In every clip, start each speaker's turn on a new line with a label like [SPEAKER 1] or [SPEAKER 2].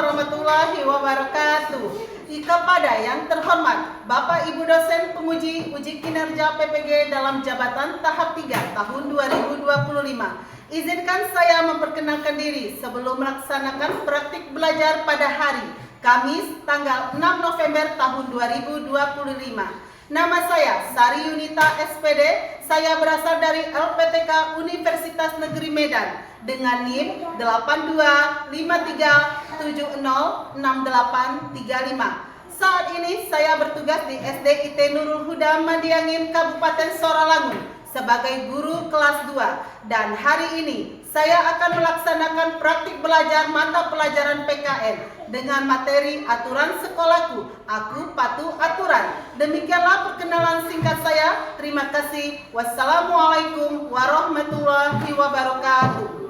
[SPEAKER 1] warahmatullahi wabarakatuh. Kepada yang terhormat Bapak Ibu dosen penguji uji kinerja PPG dalam jabatan tahap 3 tahun 2025. Izinkan saya memperkenalkan diri sebelum melaksanakan praktik belajar pada hari Kamis tanggal 6 November tahun 2025. Nama saya Sari Yunita SPD, saya berasal dari LPTK Universitas Negeri Medan dengan NIM 8253706835. Saat ini saya bertugas di SDIT Nurul Huda Madiangin Kabupaten Soralangun sebagai guru kelas 2 dan hari ini saya akan melaksanakan praktik belajar mata pelajaran PKN dengan materi aturan sekolahku, aku patuh aturan. Demikianlah perkenalan singkat saya. Terima kasih. Wassalamualaikum warahmatullahi wabarakatuh.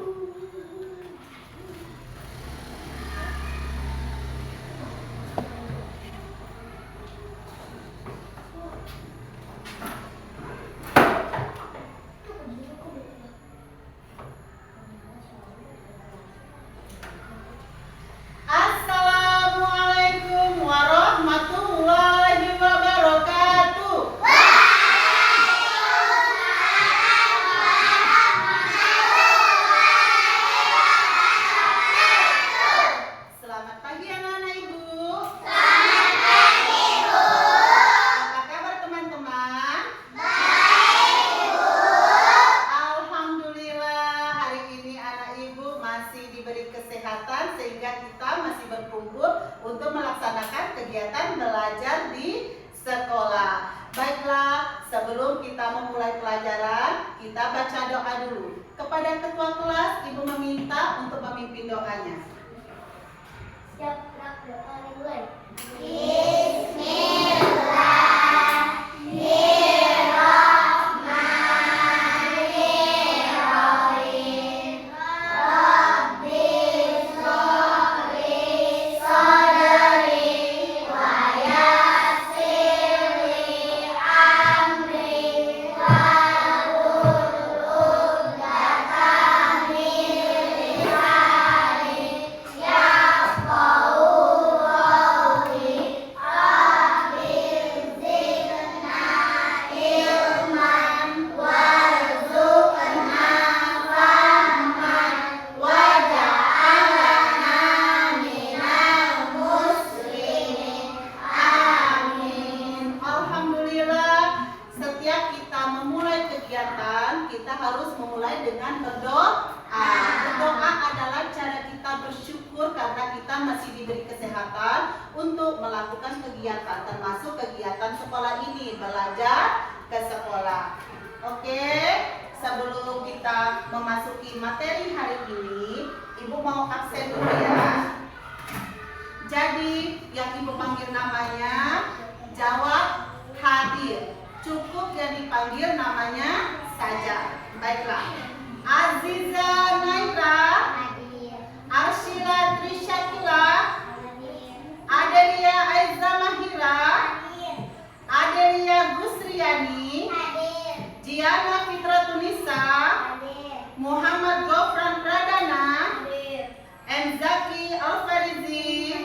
[SPEAKER 1] Assalamualaikum warahmatullahi wabarakatuh. Selamat pagi anak-anak Ibu. Selamat pagi Ibu. Apa kabar teman-teman? Baik Ibu. Alhamdulillah hari ini anak Ibu masih diberi kesehatan sehingga kita masih berkumpul untuk melaksanakan kegiatan belajar di sekolah. Baiklah, sebelum kita memulai pelajaran, kita baca doa dulu. Kepada ketua kelas, Ibu meminta untuk memimpin doanya.
[SPEAKER 2] Siap, doa dimulai.
[SPEAKER 1] Kita harus memulai dengan berdoa. Berdoa adalah cara kita bersyukur karena kita masih diberi kesehatan untuk melakukan kegiatan, termasuk kegiatan sekolah ini, belajar ke sekolah. Oke, sebelum kita memasuki materi hari ini, Ibu mau absen dulu ya. Jadi, yang Ibu panggil namanya, jawab hadir. Cukup yang dipanggil namanya saja. Baiklah. Aziza Naira, Arshila Trishakila, Adelia Aiza Mahira, Adelia Gusriani, Jiana Fitra Tunisa, Muhammad Gofran Pradana, Enzaki Alfarizi,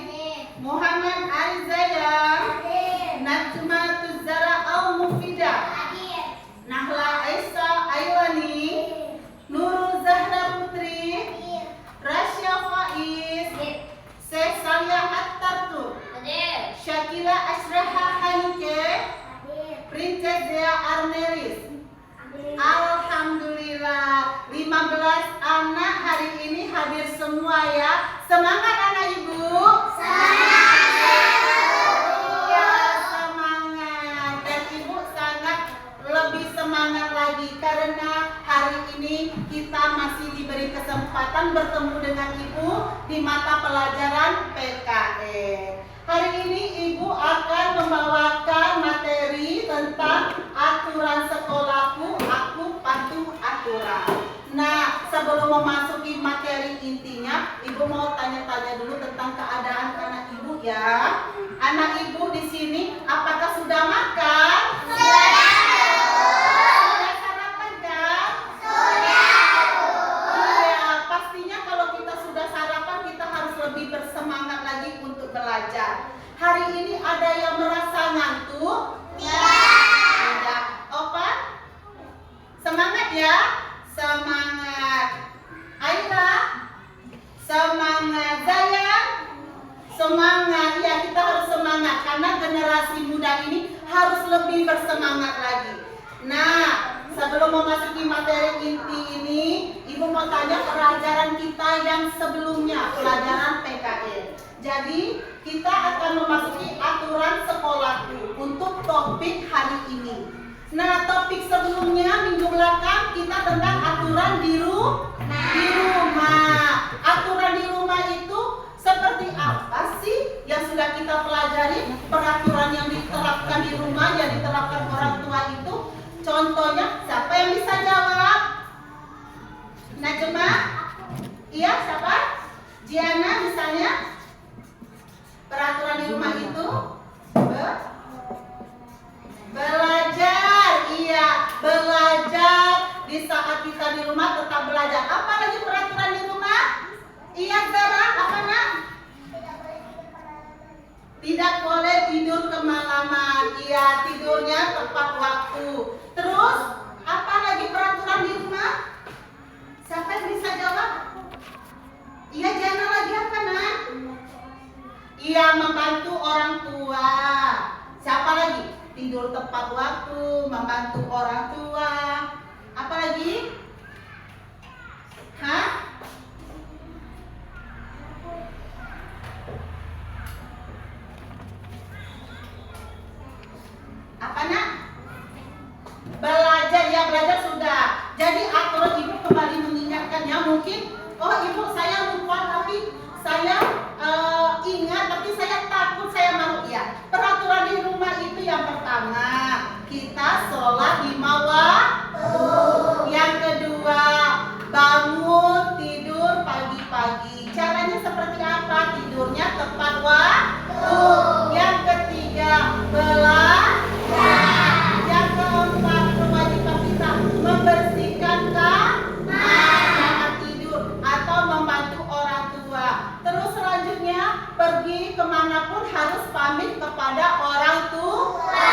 [SPEAKER 1] Muhammad Arizaya, Najma Tuzara Al-Mufida, Nahla Aisyah Ailani, Nurul Zahra Putri, Rasya Faiz, Syekh Salia At-Tartur, Syakila Asraha Hanike, Princess Dea Arneris. Alhamdulillah 15 anak hari ini hadir semua ya. Semangat anak Ibu. Semangat lagi karena hari ini kita masih diberi kesempatan bertemu dengan Ibu di mata pelajaran PKN. Hari ini Ibu akan membawakan materi tentang aturan sekolahku, aku patuh aturan. Nah, sebelum memasuki materi intinya, Ibu mau tanya-tanya dulu tentang keadaan anak Ibu ya. Anak Ibu di sini apakah sudah makan? Sudah. Pastinya kalau kita sudah sarapan kita harus lebih bersemangat Hari ini ada yang merasa ngantuk? Tidak. Opa? Semangat ya? Semangat. Aira? Semangat. Zayang? Semangat. Ya, kita harus semangat karena generasi muda ini harus lebih bersemangat lagi. Nah, sebelum memasuki materi inti ini, Ibu mau tanya pelajaran kita yang sebelumnya, pelajaran PKN. Jadi, kita akan memasuki aturan sekolahku untuk topik hari ini. Nah, topik sebelumnya minggu belakang kita tentang aturan di rumah. Aturan di rumah itu seperti apa sih yang sudah kita pelajari? Peraturan yang diterapkan di rumah, yang diterapkan orang tua itu. Contohnya, siapa yang bisa jawab? Najma? Iya, siapa? Jiana misalnya? Peraturan di rumah itu belajar. Iya, belajar. Di saat kita di rumah tetap belajar. Apa lagi peraturan di rumah? Iya, Zara, apa nak? Tidak boleh tidur kemalaman. Iya, tidurnya tepat waktu. Terus, apa lagi peraturan di rumah? Siapa yang bisa jawab? Iya, Jana, lagi apa nak? Iya, membantu orang tua. Siapa lagi? Tidur tepat waktu, membantu orang tua. Apa lagi? Hah? Apa nak? Belajar, ya belajar sudah. Jadi aturan ibu kembali mengingatkannya. Mungkin, oh ibu saya lupa tapi saya ingat tapi saya takut saya mau. Ya, peraturan di rumah itu yang pertama kita sholat 5 waktu. Yang kedua bangun tidur pagi-pagi. Caranya seperti apa? Tidurnya tepat waktu. Yang ketiga belajar. Yang keempat kewajiban kita membersihkan kamar tidur atau membantu orang tua. Terus selanjutnya pergi kemanapun harus pamit kepada orang tua.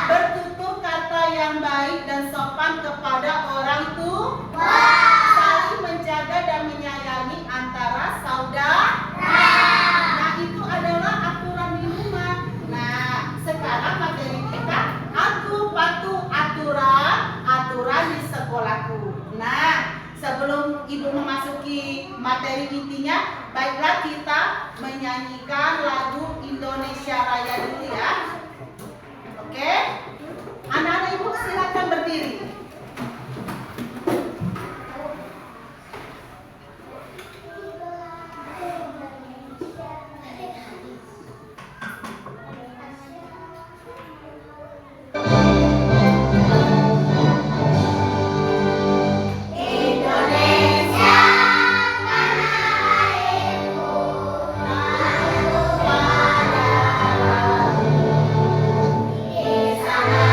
[SPEAKER 1] Bertutur kata yang baik dan sopan kepada orang tua. Saling menjaga dan menyayangi antara saudara. Nah, itu adalah aturan di rumah. Nah, sekarang materi kita aturan di sekolahku. Nah, sebelum ibu memasuki materi intinya, baiklah kita menyanyikan lagu Indonesia Raya dulu ya. Oke? Anak-anak ibu silakan berdiri. Di sana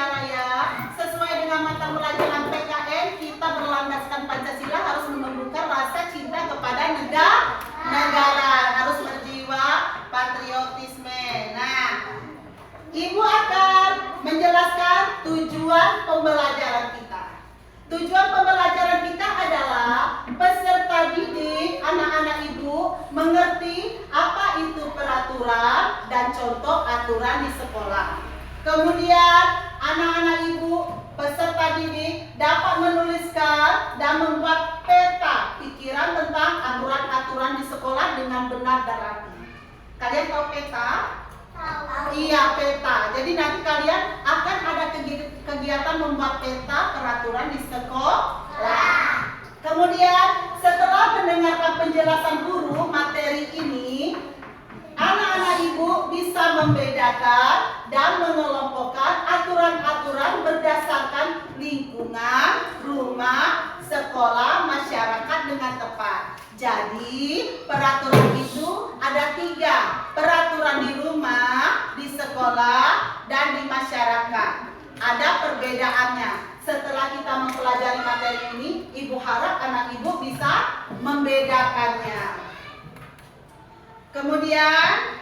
[SPEAKER 1] mutiara ya. Sesuai dengan mata pelajaran PKN, kita berlandaskan Pancasila harus menumbuhkan rasa cinta kepada negara, harus berjiwa patriotisme. Nah, Ibu akan menjelaskan tujuan pembelajaran kita. Tujuan pembelajaran kita adalah peserta didik anak-anak ibu mengerti apa itu peraturan dan contoh aturan di sekolah. Kemudian anak-anak ibu peserta didik dapat menuliskan dan membuat peta pikiran tentang aturan-aturan di sekolah dengan benar dan rapi. Kalian tahu peta? Iya, peta. Jadi nanti kalian akan ada kegiatan membuat peta peraturan di sekolah. Kemudian setelah mendengarkan penjelasan guru materi ini, anak-anak ibu bisa membedakan dan mengelompokkan aturan-aturan berdasarkan lingkungan, rumah, sekolah, masyarakat dengan tepat. Jadi peraturan itu ada 3, peraturan di rumah, di sekolah, dan di masyarakat. Ada perbedaannya. Setelah kita mempelajari materi ini, ibu harap anak ibu bisa membedakannya. Kemudian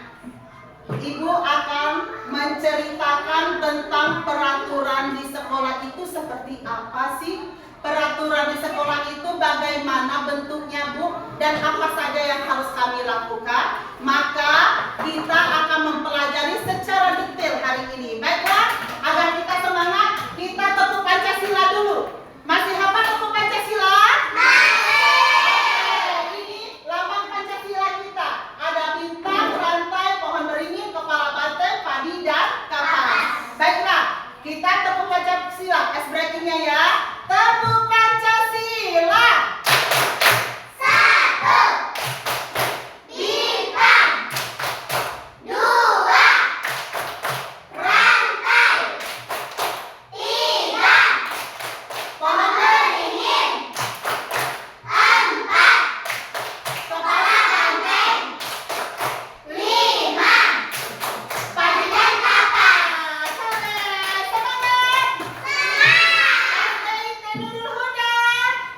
[SPEAKER 1] ibu akan menceritakan tentang peraturan di sekolah itu seperti apa sih? Peraturan di sekolah itu bagaimana bentuknya Bu, dan apa saja yang harus kami lakukan. Maka kita akan mempelajari secara detail hari ini. Baiklah, agar kita semangat, kita tepuk Pancasila dulu. Masih hafal tepuk Pancasila? Ini lambang Pancasila kita. Ada bintang, rantai, pohon beringin, kepala banteng, padi, dan kapas. Baiklah, kita tepuk Pancasila. Es breakingnya ya. Tepuk Pancasila. 1, bintang. 2, rantai. 3, pohon beringin. 4, kepala banteng. 5, padi dan kapas. Semangat. Nurul Huda.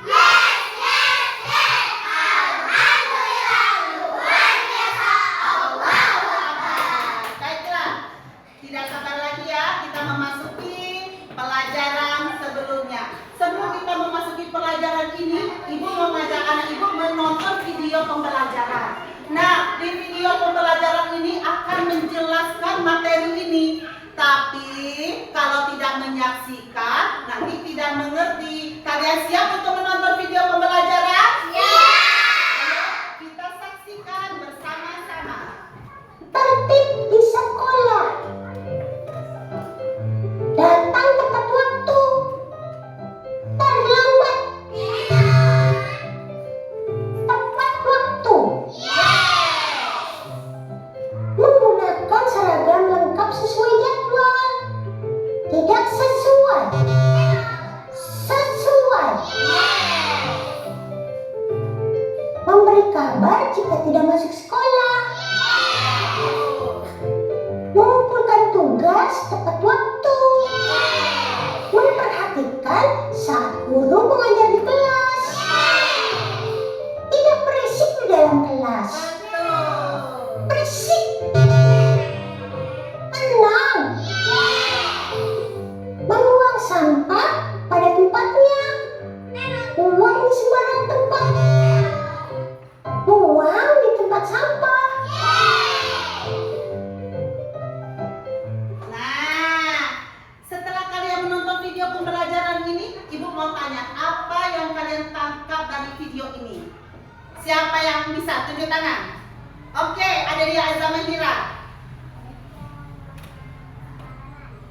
[SPEAKER 1] Yes, yes, yes. Alhamdulillah, luar biasa. Allahu Akbar. Baiklah, tidak sabar lagi ya, kita memasuki pelajaran sebelumnya. Sebelum kita memasuki pelajaran ini, ibu mau ngajak anak ibu menonton video pembelajaran. Nah, di video pembelajaran ini akan menjelaskan materi ini. Tapi kalau tidak menyaksikan, nanti tidak mengerti. Kalian siap untuk menonton video pembelajaran? Ya. Ayo kita saksikan bersama-sama.
[SPEAKER 2] Tertib di sekolah. Datang tepat waktu. Terlambat. Tepat waktu. Menggunakan seragam lengkap sesuai jadwal. Tidak sesuai. Sesuai. Memberi kabar jika tidak masuk sekolah. Mengumpulkan tugas tepat waktu. Memperhatikan saat guru mengajar di kelas. Tidak berisik di dalam kelas. Berisik. Tenang. Membuang sampah pada tempatnya. Buang di sembarang tempat. Buang di tempat sampah.
[SPEAKER 1] Nah, setelah kalian menonton video pembelajaran ini, ibu mau tanya, apa yang kalian tangkap dari video ini? Siapa yang bisa tunjuk tangan? Oke, ada dia Azza Mahira.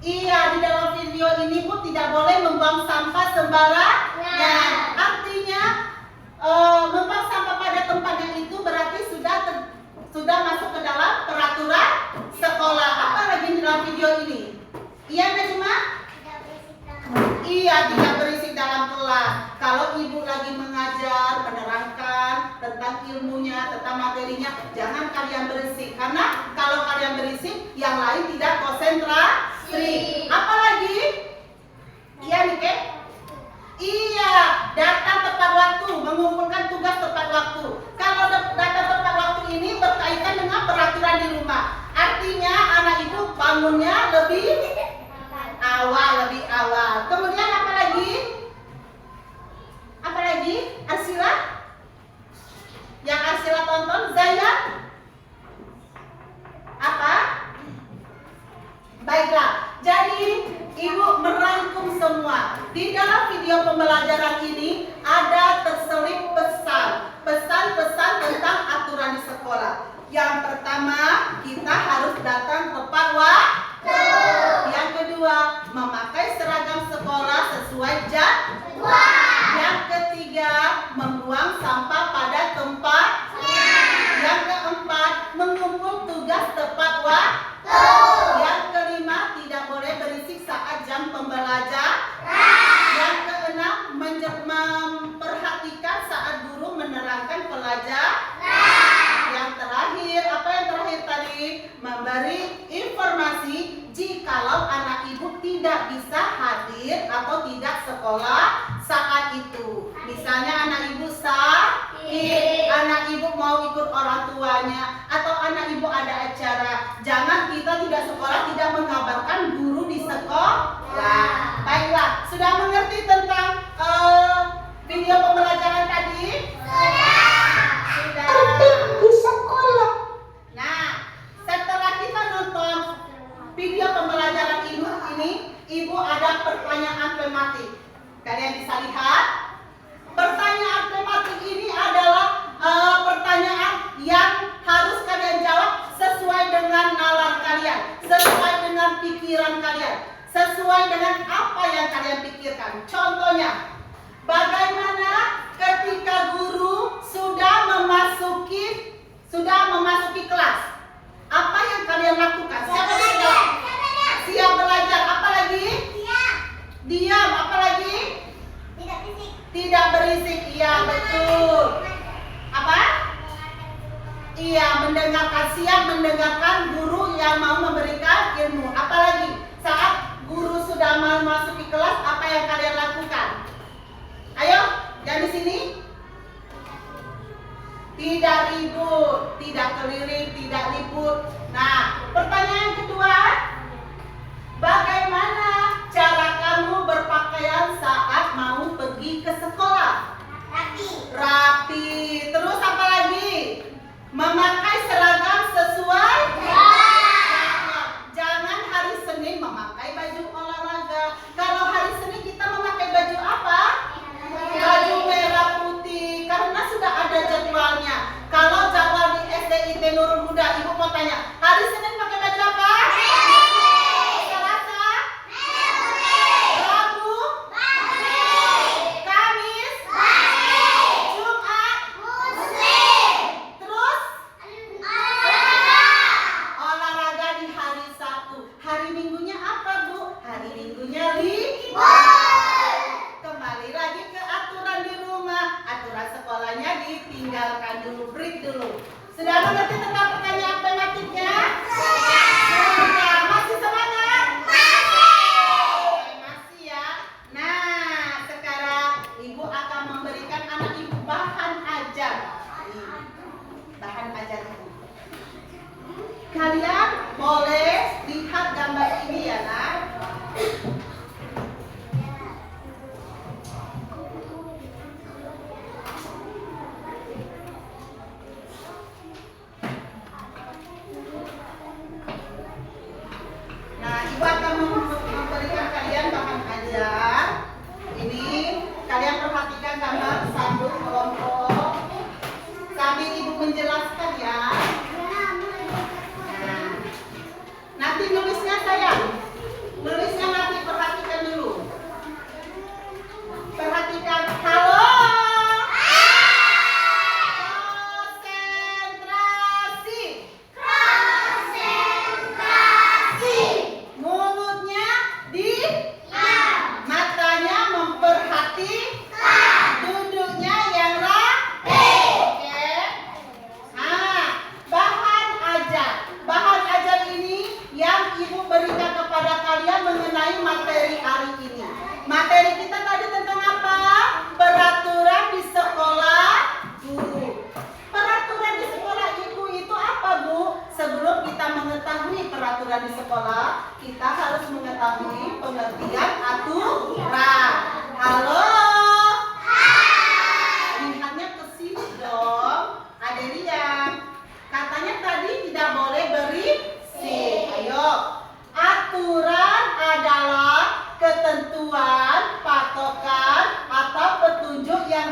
[SPEAKER 1] Iya, di dalam video ini Bu tidak boleh membuang sampah sembarangan. Artinya membuang sampah pada tempatnya itu berarti sudah masuk ke dalam peraturan sekolah. Apa lagi di dalam video ini? Iya, Najma? Iya, tidak berisik dalam kelas. Kalau ibu lagi mengajar, menerangkan tentang ilmunya, tentang materinya, jangan kalian berisik. Karena kalau kalian berisik, yang lain tidak konsentrasi. Apalagi video pembelajaran ini ada terselip pesan-pesan tentang aturan di sekolah. Yang pertama, kita harus datang tepat waktu. Yang kedua, memakai seragam sekolah sesuai jadwal. Yang ketiga, membuang sampah pada tempatnya. Yang keempat, mengumpul tugas tepat waktu. Yang kelima, tidak boleh berisik saat jam pembelajaran. Yang keenam, memperhatikan saat guru menerangkan pelajaran. Yang terakhir, apa yang terakhir tadi? Memberi informasi jikalau anak ibu tidak bisa hadir atau tidak sekolah saat itu. Misalnya anak ibu sakit, anak ibu mau ikut orang tuanya, atau anak ibu ada acara. Jangan kita tidak sekolah tidak mengabarkan guru di sekolah. Baiklah, sudah mengerti tentang video pembelajaran tadi? Sudah.
[SPEAKER 2] Di sekolah.
[SPEAKER 1] Nah, setelah kita nonton video pembelajaran ini, ibu ada pertanyaan tematik. Kalian bisa lihat. Pertanyaan tematik ini adalah pertanyaan yang harus kalian jawab sesuai dengan nalar kalian, sesuai dengan pikiran kalian, sesuai dengan apa yang kalian pikirkan. Contohnya, bagaimana ketika guru sudah memasuki kelas? Apa yang kalian lakukan? Siapa yang jawab? Siap belajar. Apa lagi? Diam. Apa lagi? Tidak berisik. Iya, betul. Apa? Iya, mendengarkan. Siap mendengarkan guru yang mau memberikan ilmu. Apalagi saat guru sudah memasuki kelas, apa yang kalian lakukan? Ayo, yang di sini. Tidak ribut, tidak keliling, tidak liput. Nah, pertanyaan kedua, bagaimana cara kamu berpakaian saat mau pergi ke sekolah? Rapi. Terus apa lagi? Memakai seragam sesuai jadwal. Jangan hari Senin memakai baju olahraga. Kalau hari Senin kita memakai baju apa? Baju merah putih. Karena sudah ada jadwalnya. Kalau jadwal di SDIT Nurul Huda, ibu mau tanya, hari Senin pakai baju apa? Selasa? Rabu? Kamis? Jumat? Terus? Olahraga di hari Sabtu. Hari Minggunya apa, Bu? Hari Minggunya libur. Kembali lagi ke aturan di rumah. Aturan sekolahnya ditinggalkan dulu, break dulu. Sudah mengerti tentang pertanyaan tematiknya? Sudah. Masih semangat? Masih ya. Nah, sekarang ibu akan memberikan anak ibu bahan ajar. Bahan ajar ibu. Kalian boleh lihat gambar ini ya, nak. Nah, ibu akan memberikan kalian bahan ajar. Ini kalian perhatikan gambar satu kelompok sambil ibu menjelaskan ya. Nah,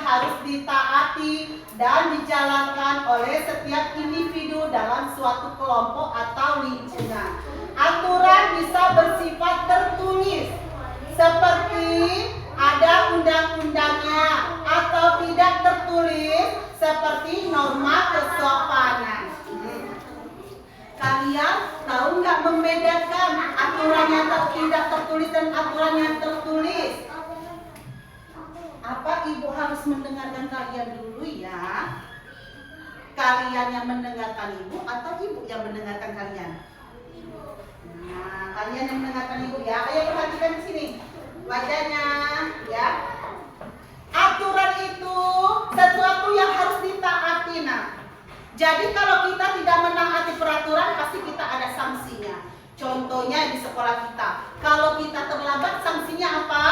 [SPEAKER 1] harus ditaati dan dijalankan oleh setiap individu dalam suatu kelompok atau lingkungan. Aturan bisa bersifat tertulis, seperti ada undang-undangnya, atau tidak tertulis, seperti norma kesopanan. Kalian tahu nggak membedakan aturan yang tidak tertulis dan aturan yang tertulis? Apa ibu harus mendengarkan kalian dulu ya? Kalian yang mendengarkan ibu atau ibu yang mendengarkan kalian? Nah, kalian yang mendengarkan ibu ya. Ayo perhatikan di sini wajahnya ya. Aturan itu sesuatu yang harus ditaati. Nah, jadi kalau kita tidak menaati peraturan pasti kita ada sanksinya. Contohnya di sekolah kita, kalau kita terlambat sanksinya apa?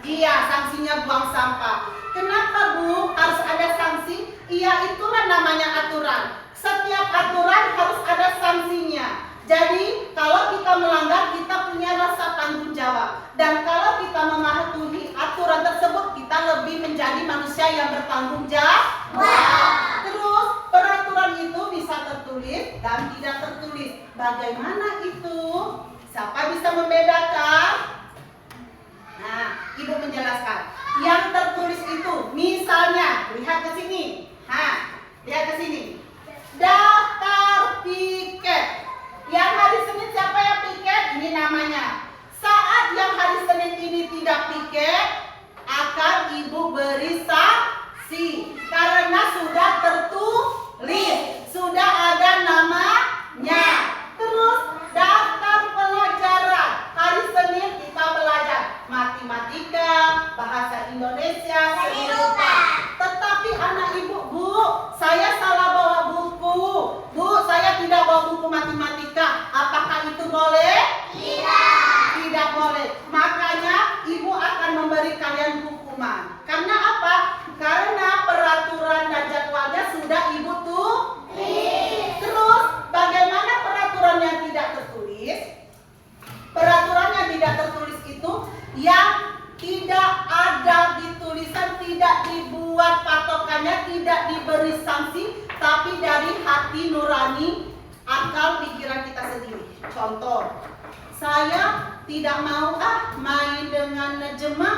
[SPEAKER 1] Iya, sanksinya buang sampah. Kenapa Bu harus ada sanksi? Iya, itulah namanya aturan. Setiap aturan harus ada sanksinya. Jadi kalau kita melanggar kita punya rasa tanggung jawab. Dan kalau kita mematuhi aturan tersebut kita lebih menjadi manusia yang bertanggung jawab. Terus peraturan itu bisa tertulis dan tidak tertulis. Bagaimana itu? Siapa bisa membedakan? Nah, ibu menjelaskan. Yang tertulis itu, misalnya, lihat ke sini. Lihat ke sini. Daftar piket. Yang hari Senin siapa yang piket? Ini namanya. Saat yang hari Senin ini tidak piket, akan ibu beri sanksi. Karena sudah tertulis, sudah ada namanya. Terus daftar pelajaran. Hari Senin kita belajar matematika, bahasa Indonesia, seni rupa. Tetapi anak ibu, Bu, saya salah bawa buku. Bu, saya tidak bawa buku matematika. Apakah itu boleh? Tidak. Tidak boleh. Makanya ibu akan memberi kalian hukuman. Karena apa? Karena peraturan dan jadwalnya sudah ibu tulis. Terus bagaimana peraturan yang tidak tertulis? Peraturan yang tidak tertulis itu yang tidak ada di tulisan, tidak dibuat patokannya, tidak diberi sanksi, tapi dari hati nurani, akal pikiran kita sendiri. Contoh, saya tidak mau main dengan Najemah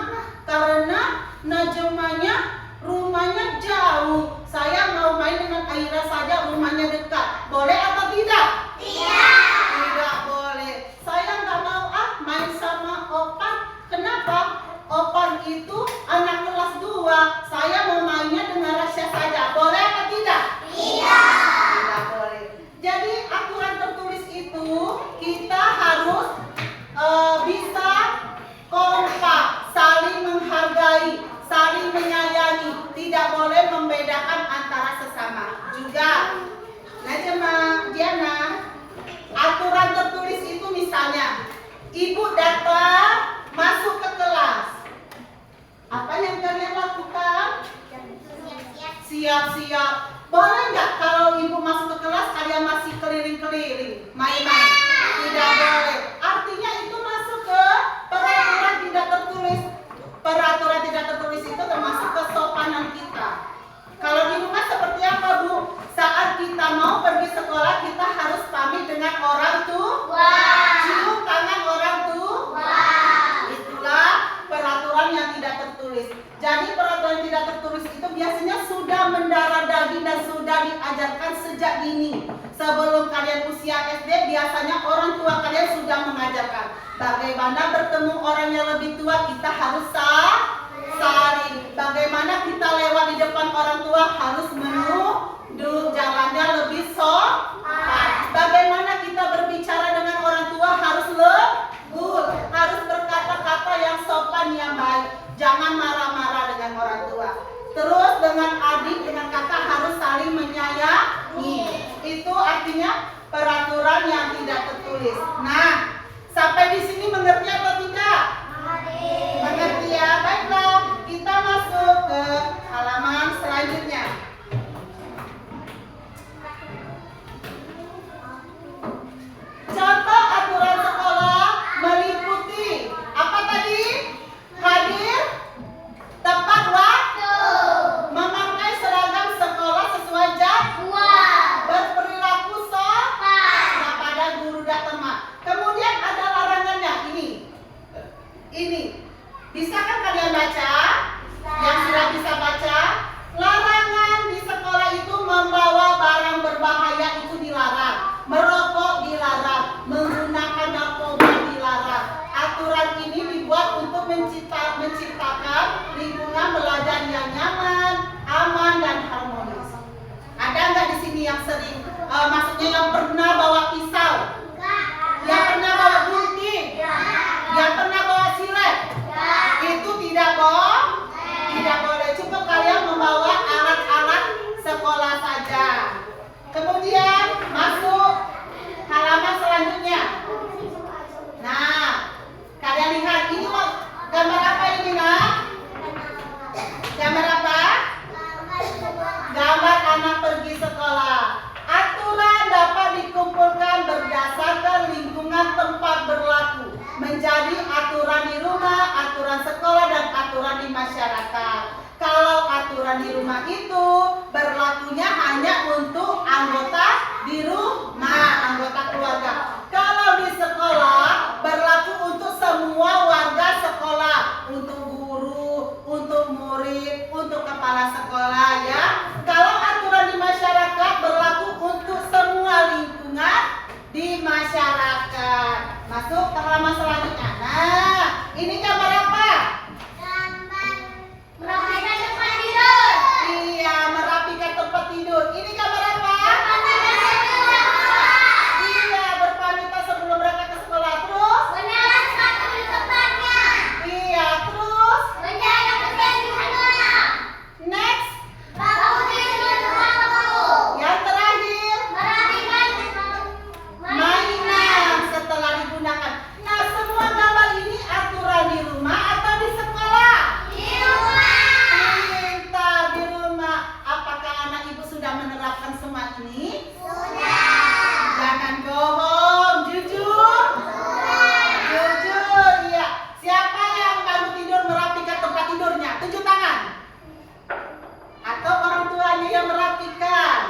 [SPEAKER 1] karena Najemahnya rumahnya jauh. Saya mau main dengan Aira saja, rumahnya dekat. Boleh atau tidak? Tidak. Tidak boleh. Saya nggak mau main sama Opan. Kenapa? Opan itu anak kelas 2. Saya mau mainnya dengan Rasya saja. Boleh atau tidak? Tidak. Tidak boleh. Jadi aturan tertulis itu kita harus bisa kompak, saling menghargai, saling menyayangi. Tidak boleh membedakan antara sesama. Juga, Najma, Diana, aturan tertulis itu misalnya, ibu datang masuk ke kelas. Apa yang kalian lakukan? Siap-siap. Boleh nggak kalau ibu masuk ke kelas kalian masih keliling-keliling, main-main? Tidak boleh. Artinya itu masuk ke peraturan tidak tertulis. Peraturan tidak tertulis itu termasuk kesopanan kita. Kalau di rumah seperti apa, Bu? Saat kita mau pergi sekolah kita harus pamit dengan orang tua. Cium tangan orang tua. Itulah peraturan yang tidak tertulis. Jadi peraturan tidak tertulis itu biasanya sudah mendarah daging dan sudah diajarkan sejak dini. Sebelum kalian usia SD biasanya orang tua kalian sudah mengajarkan bagaimana bertemu orang yang lebih tua, kita harus saling. Bagaimana kita lewat di depan orang tua harus menunduk, jalannya lebih sopan. Bagaimana kita berbicara dengan orang tua harus lembut, harus berkata-kata yang sopan, yang baik. Jangan marah-marah dengan orang tua. Terus dengan adik, dengan kakak harus saling menyayangi. Itu artinya peraturan yang tidak tertulis. Nah, sampai di sini mengerti atau tidak? Mengerti ya? Baiklah, kita masuk ke halaman selanjutnya. Contoh aturan sekolah meliputi apa tadi? Hadir tepat waktu. Bisa kan kalian baca? Yang sudah bisa baca? Larangan di sekolah itu membawa barang berbahaya itu dilarang. Merokok dilarang, menggunakan narkoba dilarang. Aturan ini dibuat untuk menciptakan lingkungan belajar yang nyaman, aman, dan harmonis. Ada nggak di sini yang sering, maksudnya yang pernah bawa pisau, yang pernah bawa gunting, yang pernah bawa silet? Itu tidak boleh. Cukup kalian membawa alat-alat sekolah saja. Kemudian masuk halaman selanjutnya. Nah, kalian lihat ini gambar apa ini, nak? Gambar apa? Gambar anak pergi sekolah. Aturan dapat dikumpulkan berdasarkan lingkungan tempat berlaku menjadi aturan di rumah, aturan sekolah, dan aturan di masyarakat. Kalau aturan di rumah itu berlakunya hanya untuk anggota di rumah, anggota keluarga. Kalau di sekolah berlaku untuk semua warga sekolah, untuk guru, untuk murid, untuk kepala sekolah, ya. Kalau aturan di masyarakat berlaku untuk semua lingkungan di masyarakat. Masuk ke halaman selanjutnya. Nah, ini gambar apa?
[SPEAKER 2] Merapikan tempat tidur.
[SPEAKER 1] Iya, merapikan tempat tidur. Ini gambar apa? Iya, berpamitan sebelum berangkat ke sekolah. Terus?
[SPEAKER 2] Menaruh sepatu di tempatnya.
[SPEAKER 1] Iya, terus?
[SPEAKER 2] Menjaga kebersihannya.
[SPEAKER 1] Next.
[SPEAKER 2] Bangun tidur waktu.
[SPEAKER 1] Yang terakhir,
[SPEAKER 2] Merapikan
[SPEAKER 1] mainan setelah digunakan. Nah, semua gambar ini aturan di rumah atau di sekolah?
[SPEAKER 2] di rumah.
[SPEAKER 1] Pintar, di rumah. Apakah anak ibu sudah menerapkan semua ini?
[SPEAKER 2] Sudah.
[SPEAKER 1] Jangan bohong, jujur. Jujur, iya. Siapa yang bangun tidur merapikan tempat tidurnya? Tunjuk tangan. Atau orang tuanya yang merapikan?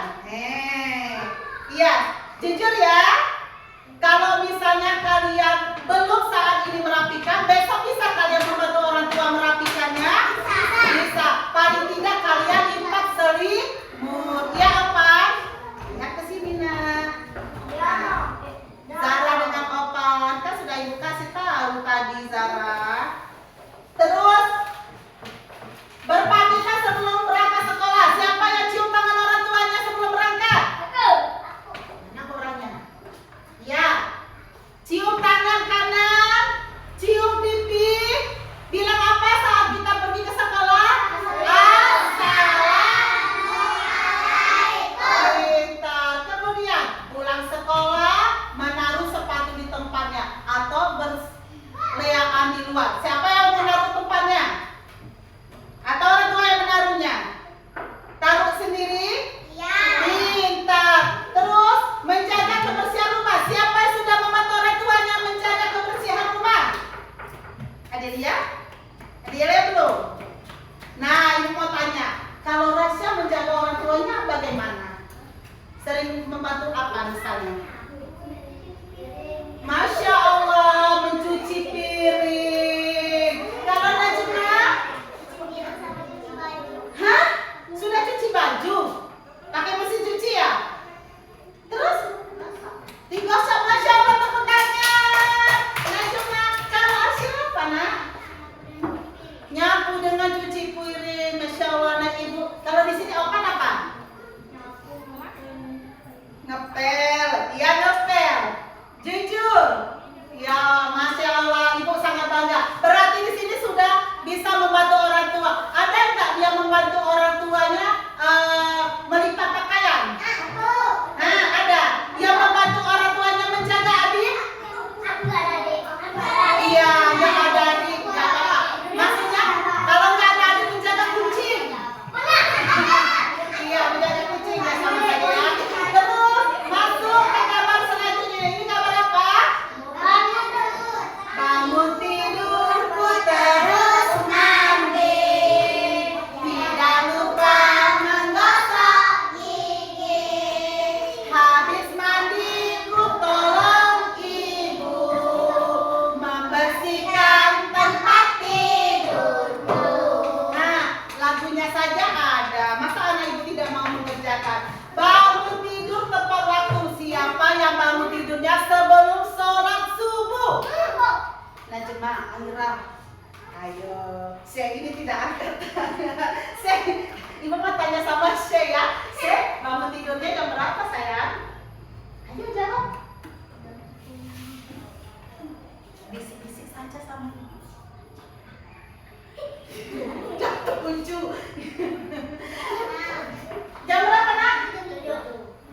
[SPEAKER 1] Iya, jujur ya. Kalau misalnya kalian belum saat ini merapikan, besok bisa kalian membantu orang tua merapikannya? Bisa. Paling tidak kalian lipat selimut. Ya apa? Ingat ke sini, nak. Zara dengan Opan, kan sudah ibu kasih tahu tadi, Zara. Terus berpamitan sebelum berangkat sekolah. Siapa yang cium tangan orang tuanya sebelum berangkat? Mana orangnya? Ya. Cium tangan kanan, cium pipi. Bilang apa saat kita pergi ke sekolah? Assalamualaikum. Pintar. Kemudian pulang sekolah, menaruh sepatu di tempatnya atau berleaan di luar. Siapa yang menaruh tempatnya? Atau orang tua yang menaruhnya? Taruh sendiri? Pintar. Terus menjaga kebersihan rumah. Siapa yang sudah membantu orang tuanya menjaga kebersihan rumah? Ada dia? Ada dia belum? Nah, ini mau tanya. Kalau Rasya menjaga orang tuanya bagaimana? Sering membantu apa misalnya? Masya Allah, mencuci piring. Kalau Najma? Hah? Sudah cuci baju? Pakai mesin cuci ya? Terus? Tinggal sama Masya Allah, tepuk tangan. Najma, kalau Arsy apa, nak? Nyapu dengan cuci piring. Masya Allah, anak ibu. Kalau di sini Opan apa? Ngepel. Iya, ngepel. Jujur. Najma, Aira. Ayo, saya ini tidak angkat. Saya, Ibu mau tanya sama saya ya. Saya bangun tidurnya jam berapa sayang? Ayo jawab. Bisik-bisik saja sama ibu. Jam 7. Jam berapa nak?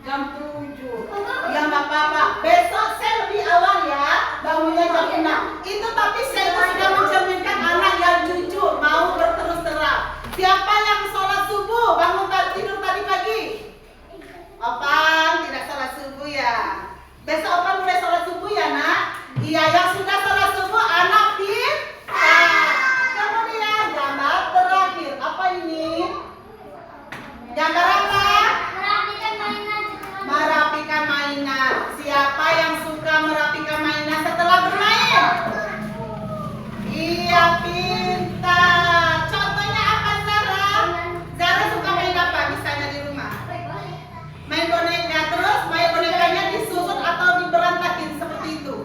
[SPEAKER 1] Jam 7. Ya nggak apa-apa. Besok saya lebih awal ya. Bangunnya jam 6. Itu tapi saya sudah mencerminkan anak yang jujur, mau berterus terang. Siapa yang sholat subuh bangun tidur tadi pagi? Opan tidak sholat subuh ya. Besok Opan mulai sholat subuh ya nak? Iya, yang sudah sholat subuh anak pintar. Kemudian gambar terakhir apa ini? Gambar apa? Merapikan mainan. Siapa yang suka merapikan mainan setelah bermain? Iya, pintar. Contohnya apa Zara? Zara suka main apa misalnya di rumah? Main boneka, terus main bonekanya disusun atau diberantakin seperti itu?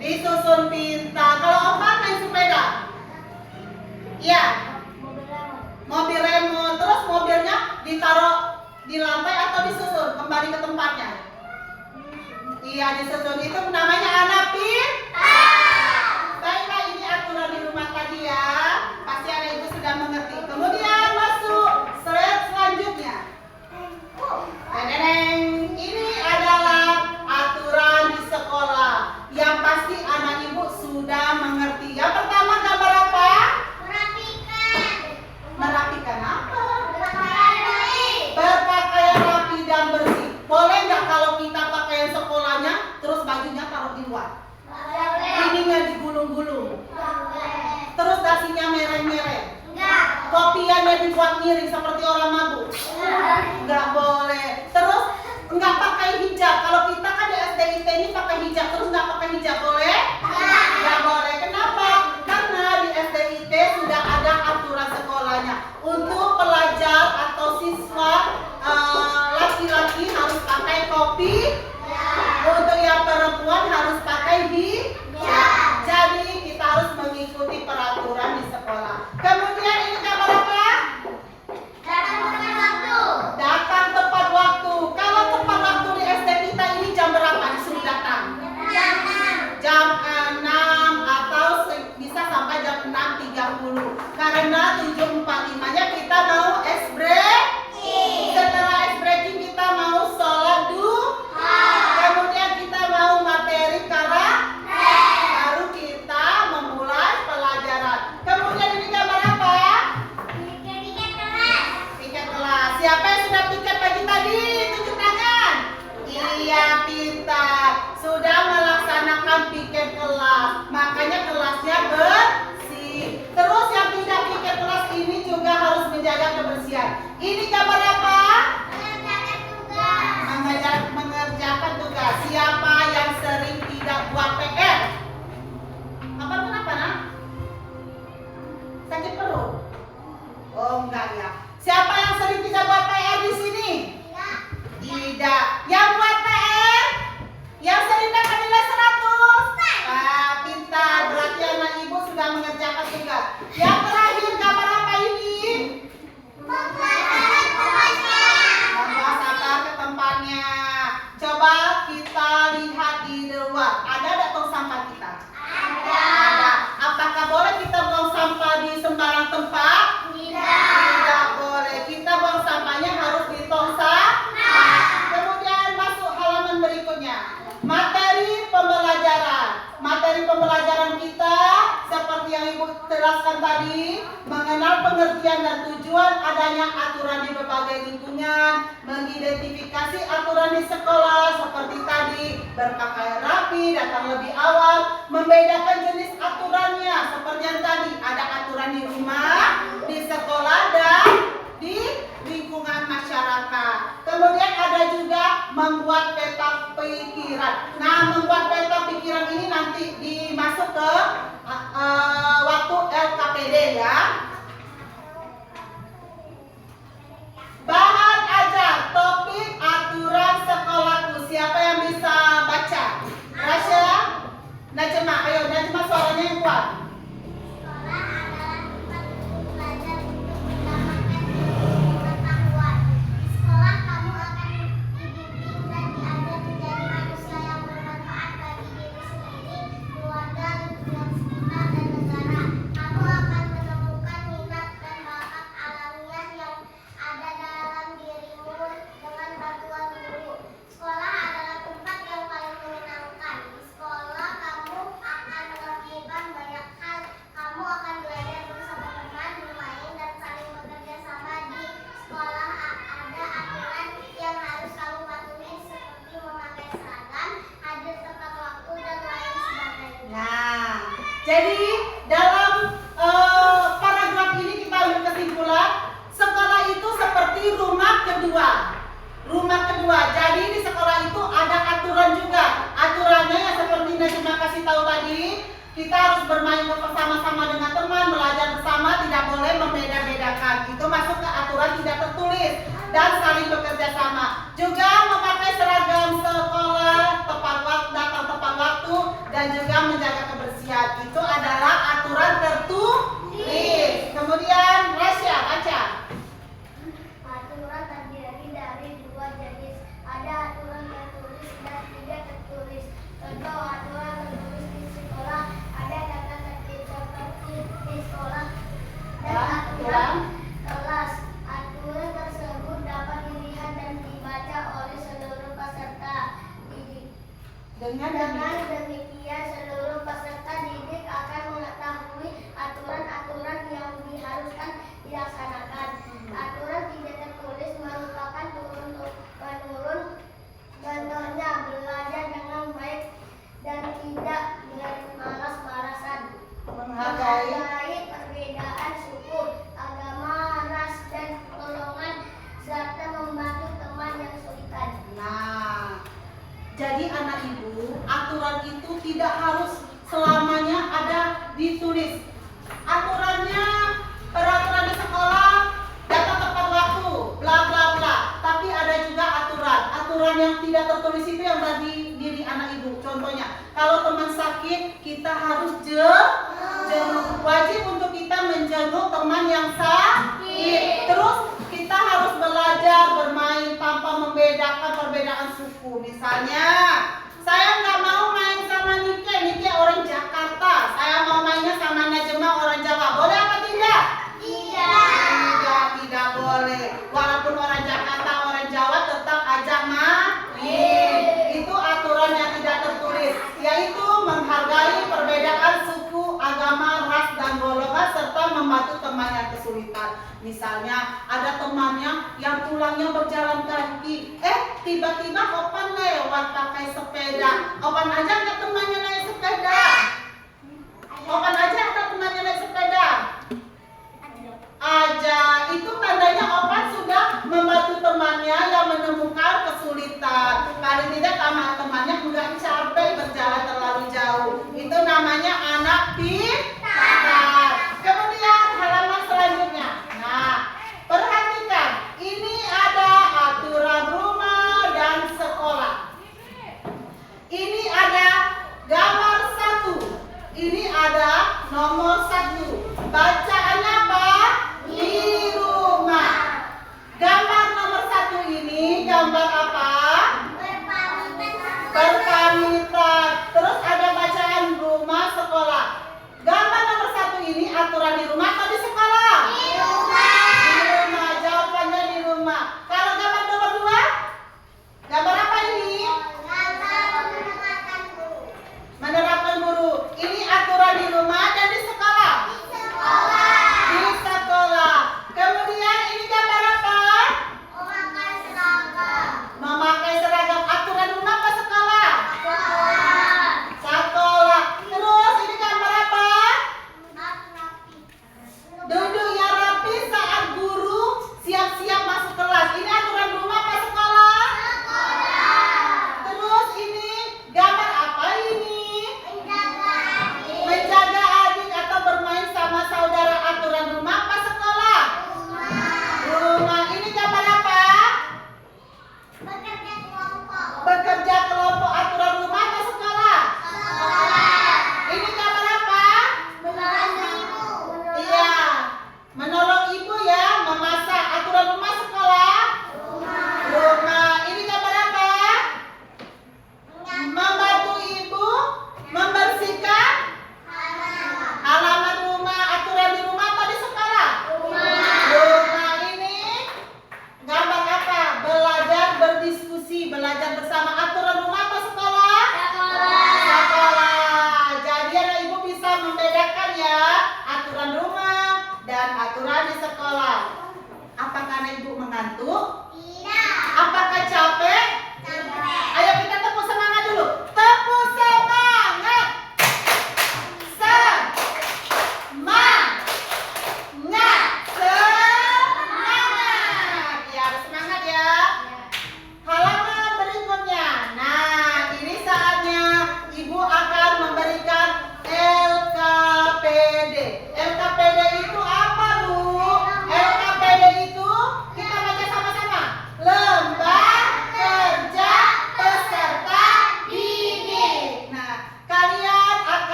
[SPEAKER 1] Disusun, pintar. Kalau Opan main sepeda? Iya. Mobil remote. Terus mobilnya ditaruh di lantai atau disusun kembali ke tempatnya? Iya, disusun. Itu namanya anak pintar. Baiklah, ini aturan di rumah tadi ya. Pasti anak ibu sudah mengerti. Kemudian masuk slide selanjutnya. Neneng, ini adalah aturan di sekolah yang pasti anak ibu sudah mengerti. Yang pertama gambar apa? Merapikan apa? Berpakaian rapi dan bersih. Boleh nggak kalau kita pakaian sekolahnya terus bajunya taruh di luar? Ininya digulung-gulung. Terus dasinya mereng-mereng. Kopiannya dibuat miring seperti orang mabuk. Nggak boleh. Terus nggak pakai hijab. Kalau kita kan di SDIT ini pakai hijab, terus nggak pakai hijab boleh? Nggak boleh. Kenapa? Karena di SDIT sudah ada aturan sekolahnya. Untuk pelajar atau siswa laki-laki harus pakai topi. Untuk yang perempuan harus pakai hijab. Jadi kita harus mengikuti peraturan di sekolah. Kemudian ini gambar apa? Datang tepat waktu. Kalau tepat waktu di SD kita ini jam berapa disuruh datang? Jam 6 atau bisa sampai jam 6.30. Karena 7.45-nya kita mau ice break. Setelah ice breaking kita mau sholat duha. Kemudian kita mau materi baru kita memulai pelajaran. Kemudian ini gambar apa? Piket kelas. Siapa yang sudah piket pagi tadi? Tunjuk tangan. Iya, pintar. Sudah melaksanakan piket kelas. Makanya kelasnya bersih. Terus yang tidak piket kelas ini juga harus menjaga kebersihan. Ini gambar apa? Mengerjakan tugas. Siapa yang sering tidak buat PR? Apa kenapa nak? Sakit perut? Oh enggak ya. Siapa yang sering tidak buat PR di sini? Tidak. Yang buat PR? Yang sering dapat nilai 100? Ah, pintar. Berarti anak ibu sudah mengerjakan tugas. Yang terakhir gambar apa ini? Membawa sabar ke tempatnya. Coba kita lihat di luar. Ada tong sampah kita? Ada. Apakah boleh kita buang sampah di sembarang tempat? Tidak boleh. Kita buang sampahnya harus di tong sampah. Kemudian masuk halaman berikutnya. Materi pembelajaran. Materi pembelajaran kita seperti yang Ibu jelaskan tadi, mengenal pengertian dan tujuan adanya aturan di berbagai lingkungan, mengidentifikasi aturan di sekolah seperti tadi, berpakaian rapi, datang lebih awal, membedakan jenis aturannya seperti yang tadi, ada aturan di rumah, di sekolah, dan di lingkungan masyarakat. Kemudian ada juga membuat peta pikiran. Nah, membuat peta pikiran ini nanti dimasuk ke waktu LKPD ya. Bahan ajar, topik aturan sekolahku. Siapa yang bisa baca? Rasya? Najma, ayo Najma suaranya yang kuat. Jadi dalam paragraf ini kita ambil kesimpulan, sekolah itu seperti rumah kedua. Rumah kedua. Jadi di sekolah itu ada aturan juga. Aturannya yang seperti Najma kasih tahu tadi, kita harus bermain bersama-sama dengan teman, belajar bersama, tidak boleh membeda-bedakan. Itu masuk ke aturan tidak tertulis dan saling bekerja sama. Juga memakai seragam sekolah tepat waktu, datang tepat waktu, dan juga menjaga kebersihan. Itu adalah aturan tertulis. Kemudian Rasya baca.
[SPEAKER 2] Aturan terdiri dari dua jenis. Ada aturan tertulis dan tidak tertulis. Contoh aturan tertulis di sekolah ada tata tertib seperti di sekolah dan aturan kelas. Aturan tersebut dapat dilihat dan dibaca oleh seluruh peserta didik. Dengan demikian seluruh peserta didik akan mengetahui aturan-aturan yang diharuskan dilaksanakan. Aturan tidak tertulis merupakan turun-menurun, contohnya belajar dengan baik dan tidak malas-malasan, menghargai perbedaan suku, agama, ras, dan golongan, serta membantu teman yang kesulitan.
[SPEAKER 1] Nah, jadi anak ibu, aturan itu tidak harus selamanya ada ditulis. Aturannya, peraturan di sekolah, datang tepat waktu, bla bla bla. Tapi ada juga aturan yang tidak tertulis itu yang dari diri anak ibu. Contohnya, kalau teman sakit, kita harus jenguk. Wajib untuk kita menjenguk teman yang sakit. Terus kita harus belajar bermain tanpa membedakan perbedaan suku. Misalnya, saya nggak mau main sama Nike orang Jakarta. Saya mau mainnya sama Najma orang Jawa. Boleh apa tidak? Tidak boleh. Walaupun orang Jakarta, orang Jawa tetap ajak main. Itu aturan yang tidak tertulis, yaitu menghargai perbedaan suku, agama, ras, dan golongan serta membantu teman yang kesulitan. Misalnya ada temannya yang pulangnya berjalan kaki, tiba-tiba Opan lewat pakai sepeda. Opan aja nggak temannya naik sepeda? Opan aja ada temannya naik sepeda? Aja, itu tandanya Opan sudah membantu temannya yang menemukan kesulitan. Paling tidak temannya nggak capek berjalan terlalu jauh. Itu namanya anak pintar. Kemudian halaman selanjutnya. Nah, perhatikan, ini ada aturan rumah dan sekolah. Ini ada gambar 1. Ini ada nomor 1.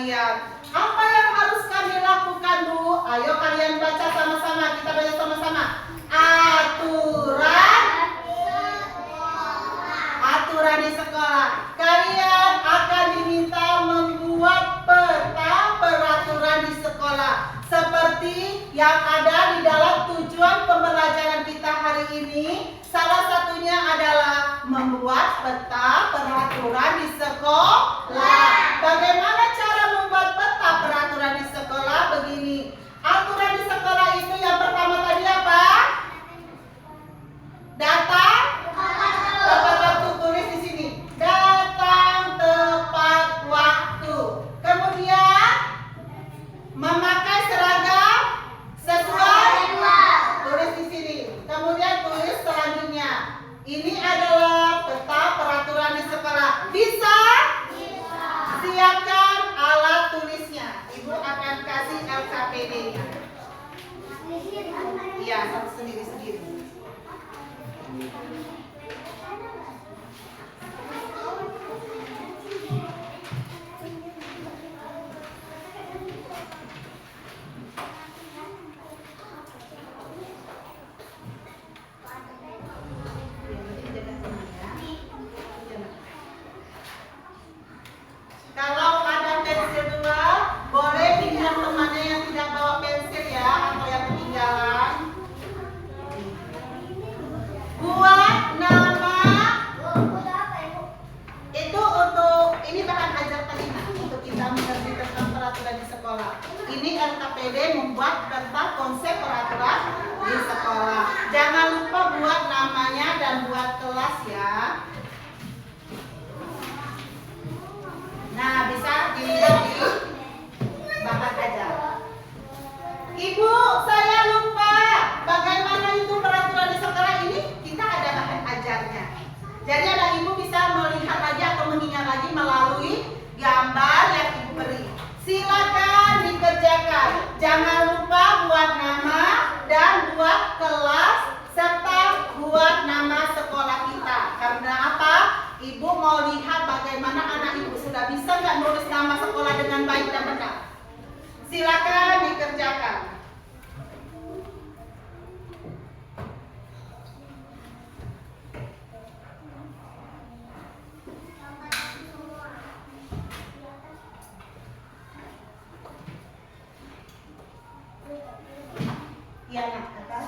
[SPEAKER 1] kalian. Apa yang harus kami lakukan, Bu? Ayo kalian baca sama-sama. Kita baca sama-sama. Aturan di sekolah. Kalian akan diminta membuat peta peraturan di sekolah seperti yang ada di dalam tujuan pembelajaran kita hari ini. Salah satunya adalah membuat peta peraturan di sekolah. Bagaimana cara membuat peta peraturan di sekolah? Begini. Aturan di sekolah itu yang pertama tadi apa? Datang tepat waktu. Tulis di sini. Datang tepat waktu. Kemudian memakai seragam sesuai. Tulis di sini. Kemudian tulis selanjutnya. Ini adalah peta peraturan di sekolah. Bisa? Siapkan alat tulisnya. Ibu akan kasih LKPD-nya. Iya, satu sendiri-sendiri. Kalau ada pensil dua, boleh pinjam temannya yang tidak bawa pensil ya, atau yang ketinggalan. Buat nama. Itu untuk, ini bahan ajar tadi untuk kita mengerti tentang peraturan di sekolah. Ini LKPD membuat tentang konsep peraturan di sekolah. Jangan lupa buat namanya dan buat kelas ya. Nah, bisa dilihat di bahan ajar. Ibu, saya lupa bagaimana itu peraturan di sekolah ini. Kita ada bahan ajarnya. Jadi anak ibu bisa melihat lagi atau mengingat lagi melalui gambar yang ibu beri. Silakan dikerjakan. Jangan lupa buat nama dan buat kelas serta buat nama sekolah kita. Karena apa? Ibu mau lihat bagaimana anak ibu sudah bisa nggak nulis nama sekolah dengan baik dan benar. Silakan dikerjakan. Iya, nak, kata?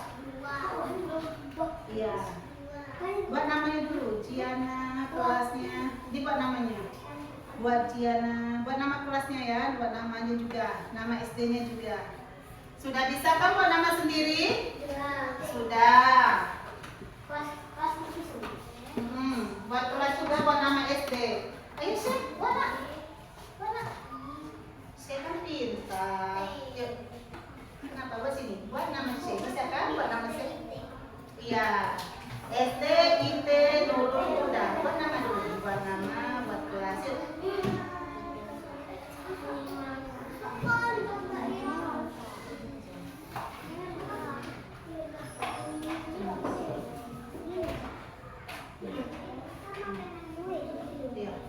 [SPEAKER 1] Iya. Buat namanya dulu, Ciana, kelasnya. Dibuat namanya. Buat Ciana, buat nama kelasnya ya, buat namanya juga, nama SD-nya juga. Sudah bisa kan buat nama sendiri? Sudah. Buat kelas juga buat nama SD. Ayo Syekh, buat nak. Syekh kan pintar. Yuk. Kenapa buat sini? Buat nama Syekh, bisa kan? Buat nama Syekh. Iya. SD, IT, Nurul, udah. Buat nama dulu. Buat nama, buat kelas. Yuk.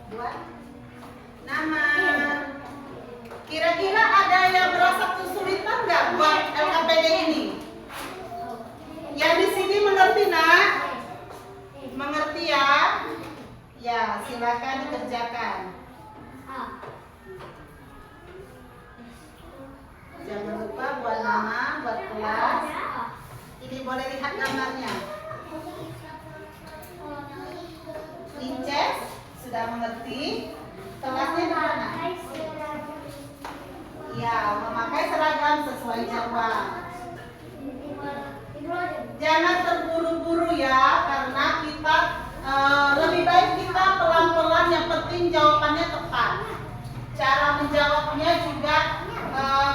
[SPEAKER 1] Buat nama. Kira-kira ada yang merasa kesulitan nggak buat LKPD ini? Yang di sini mengerti nak? Mengerti ya? Ya, silakan dikerjakan. Jangan lupa buat nama, buat kelas. Ini boleh lihat gambarnya. Inces sudah mengerti. Kelasnya di mana? Ya, memakai seragam sesuai jadwal. Jangan terburu-buru ya, karena kita lebih baik kita pelan-pelan. Yang penting jawabannya tepat. Cara menjawabnya juga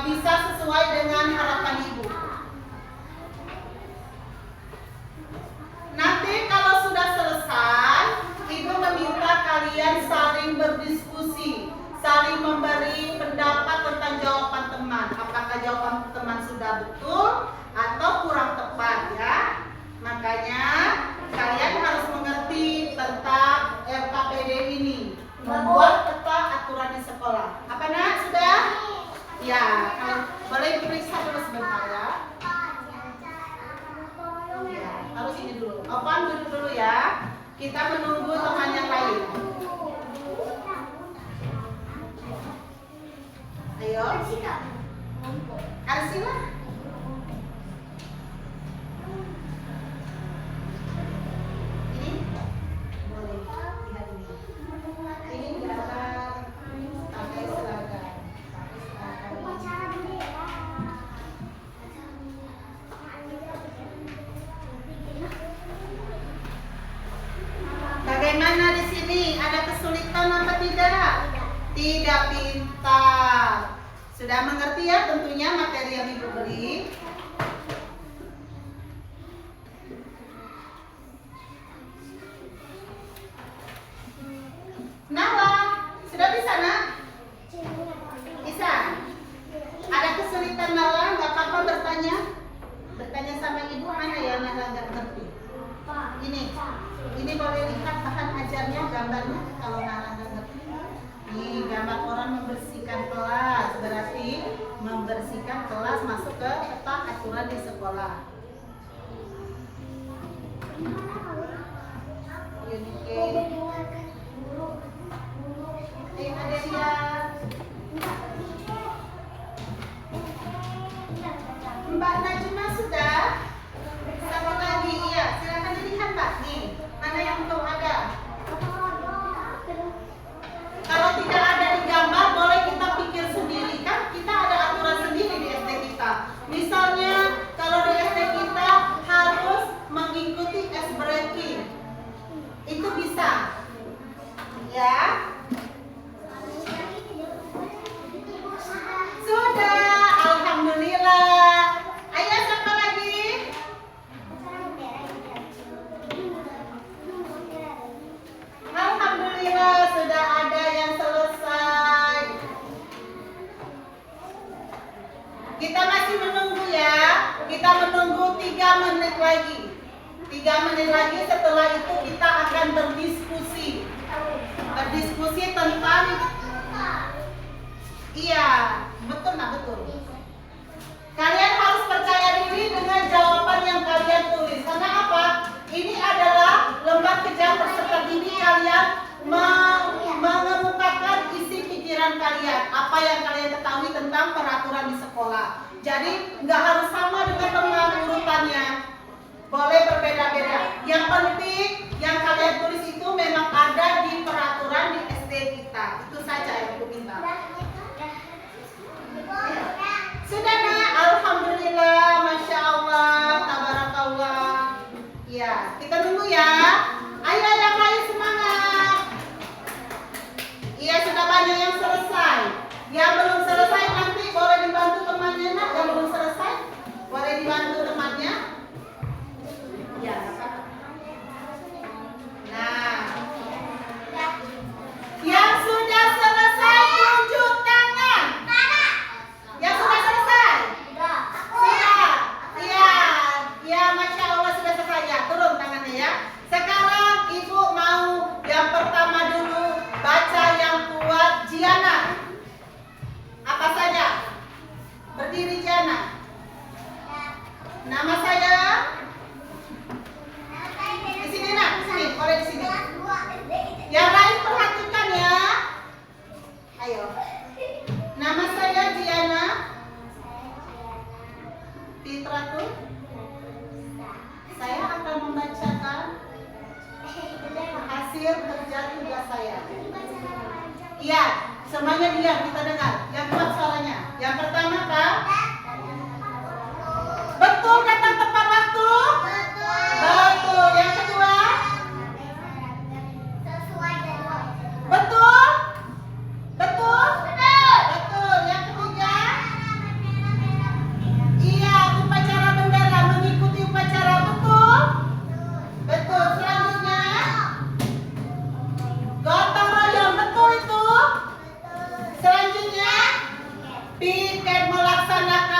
[SPEAKER 1] bisa sesuai dengan harapan ibu. Nanti kalau sudah selesai, ibu meminta kalian saling berdiskusi, saling memberi pendapat tentang jawaban teman. Apakah jawaban teman sudah betul atau kurang tepat ya. Makanya kalian harus mengerti tentang LKPD ini, membuat peta aturan di sekolah. Apa nak? Sudah? Ya, boleh diperiksa dulu sebentar ya. Ya, harus ini dulu. Opan duduk dulu ya. Kita menunggu teman yang lain. Ayo. Arsila. Ini boleh lihat ini. Ini gambar pakai seragam. Bagaimana di sini? Ada kesulitan apa tidak? Tidak pintar. Sudah mengerti ya tentunya materi yang Ibu beri? Nala, sudah bisa nak? Bisa? Ada kesulitan Nala? Gak apa-apa bertanya? Bertanya sama Ibu, mana yang Nala gak ngerti? Ini boleh lihat bahan ajarnya, gambarnya kalau Nala gak ngerti. Nih, gambar orang membersihkan kelas, berarti membersihkan kelas masuk ke peta aturan di sekolah. Ada dia. Mbak Najma sudah? Satu lagi, iya. Silakan dilihat Mbak. Nih, mana yang belum ada? Kalau tidak ada di gambar, boleh kita pikir sendiri kan? Kita ada aturan sendiri di SD kita. Misalnya, kalau di SD kita harus mengikuti ice breaking, itu bisa, ya? Sudah, alhamdulillah. Ayo siapa lagi? Alhamdulillah sudah ada yang selesai. Kita masih menunggu ya. Kita menunggu 3 menit lagi. 3 menit lagi, setelah itu kita akan berdiskusi. Berdiskusi tentang, iya, betul nak, betul. Kalian harus percaya diri dengan jawaban yang kalian tulis. Karena apa? Ini adalah lembar kerja peserta didik kalian mengemukakan isi pikiran kalian, apa yang kalian ketahui tentang peraturan di sekolah. Jadi nggak harus sama dengan pengurutannya, boleh berbeda-beda. Yang penting yang kalian tulis itu memang ada di peraturan di SD kita. Itu saja yang aku minta. Sudah nak, alhamdulillah, masya Allah, tabarakallah. Ya, kita tunggu ya. Ayo yang lain semangat. Iya, sudah banyak yang selesai. Yang belum selesai nanti boleh dibantu temannya nak. Yang belum selesai boleh dibantu temannya. Ya. Nah, yang sudah selesai tunjuk tangan. Yang sudah selesai? Sudah. Iya. Ya, masya Allah sudah selesai ya. Turun tangannya ya. Sekarang Ibu mau yang pertama dulu baca yang kuat Jiana. Apa saja? Berdiri Jiana. Nama saya? Di sini nak. Sini, boleh di sini. Yang lain perhatikan ya. Ayo. Nama saya Jiana Fitratul. Saya akan membacakan hasil kerja tugas saya. Iya, semuanya diam, kita dengar. Yang kuat suaranya. Yang pertama Kak. Betul kata tepat waktu? Betul. Yang kedua? Betul? Betul? Betul. Yang ketiga? Iya, upacara bendera, mengikuti upacara, betul? Betul. Selanjutnya? Gotong royong, betul itu? Selanjutnya? Piket melaksanakan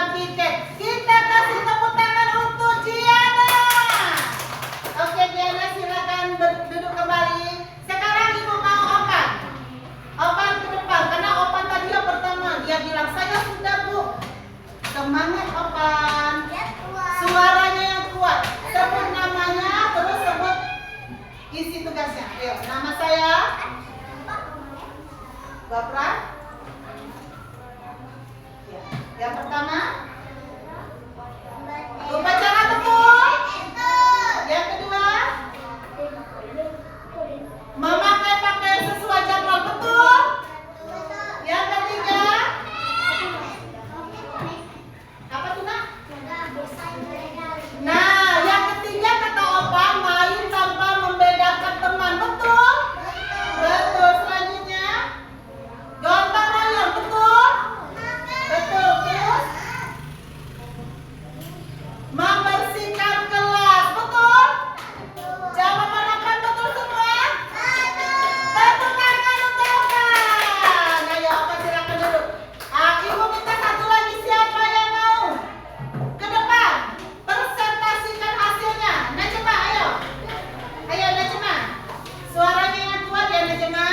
[SPEAKER 1] Gapra? Ya. Yang pertama, upacara betul. Yang kedua, memakai pakaian sesuai jadwal betul. Yang ketiga, apa tuh nak? Nah, yang ketiga kata opa, main tanpa membedakan teman betul. Betul. Selanjutnya, gotong royong betul. Betul. Terus, membersihkan kelas betul. Jawaban apa betul semua? Tepuk tangan untuk Opa. Ayo Opa silakan duduk. Ibu minta satu lagi, siapa yang mau ke depan presentasikan hasilnya? Najma, ayo. Ayo Najma. Suaranya yang kuat ya Najma.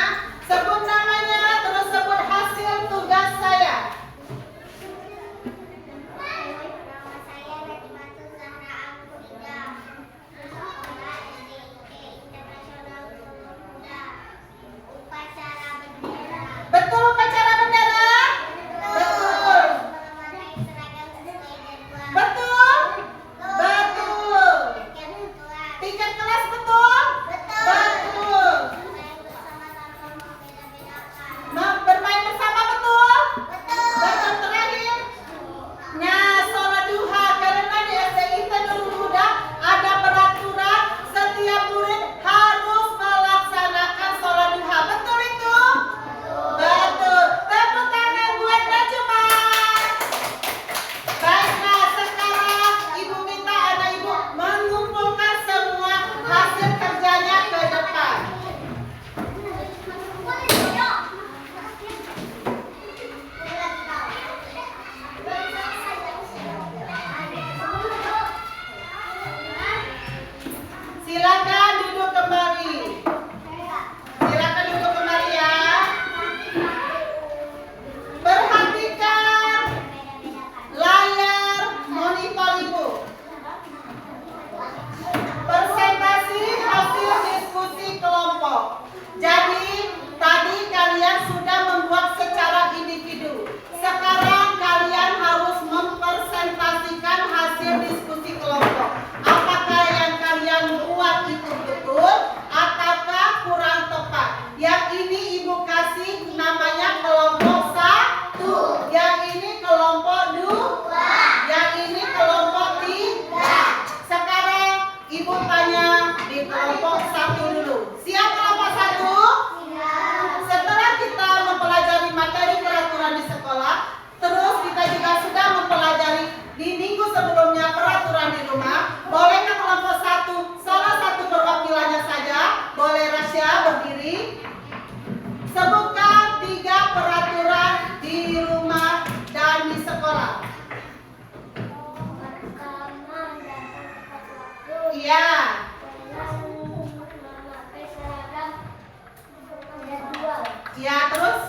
[SPEAKER 1] Sebut namanya terus sebut hasil tugas saya. Betul upacara bendera? Betul. Betul? Betul. Tiket kelas betul? Betul. Bermain bersama betul? Betul. Terakhir. Nah, sholat duha karena di SDIT Nurul Huda ada peraturan setiap murid harus melaksanakan sholat duha. Betul itu? Betul. Tepuk tangan buat Najma. Baiklah, sekarang ibu minta anak ibu mengumpulkan semua hasil kerjanya ke depan. Silakan duduk kembali. Silakan duduk kembali ya. Perhatikan layar monitor ibu. Presentasi hasil diskusi kelompok. Jadi tadi kalian sudah membuat secara individu. Sekarang kalian harus mempresentasikan hasil diskusi kelompok. Apakah yang kalian buat itu betul ataukah kurang tepat? Yang ini ibu kasih namanya kelompok 1. Yang ini kelompok 2. Yang ini kelompok 3. Sekarang ibu tanya di kelompok 1 dulu. Siap kelompok 1? Setelah kita mempelajari materi peraturan di sekolah, terus kita juga sudah mempelajari di minggu sebelumnya peraturan di rumah. Bolehkah kelompok 1 salah satu perwakilannya saja? Boleh Rasya berdiri. Sebutkan 3 peraturan di rumah dan di sekolah. Iya. Iya, terus?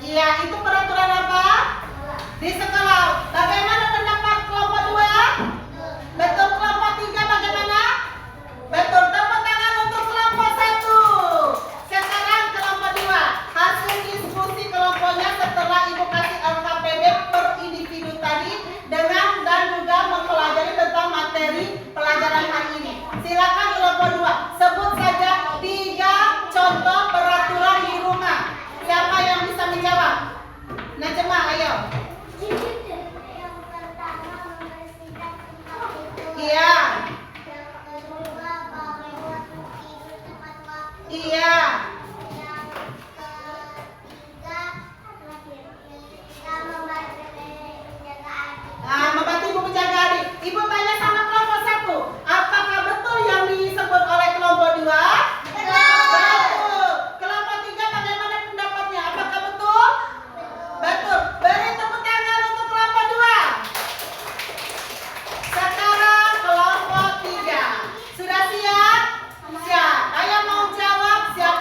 [SPEAKER 1] Iya, itu peraturan apa? Di sekolah. Bagaimana pendapat kelompok 2? Betul. Kelompok 3 bagaimana? Betul. Tepuk tangan untuk kelompok 1. Sekarang kelompok 2. Hasil diskusi kelompoknya setelah ibu kasih LKPD per individu tadi dengan dan juga mempelajari tentang materi pelajaran hari ini. Silakan kelompok 2. Sebut saja 3 contoh peraturan di rumah. Siapa yang bisa menjawab? Najma, ayo. Iya. Iya. Nah, membantu ibu menjaga adik. Ibu tanya sama kelompok 1. Apakah betul yang disebut oleh kelompok 2? Betul. Kelompok 3 bagaimana pendapatnya? Apakah betul? Betul. Beri tepuk tangan untuk kelompok 2. Sekarang kelompok 3. Sudah siap? Siap. Ayo mau jawab siapa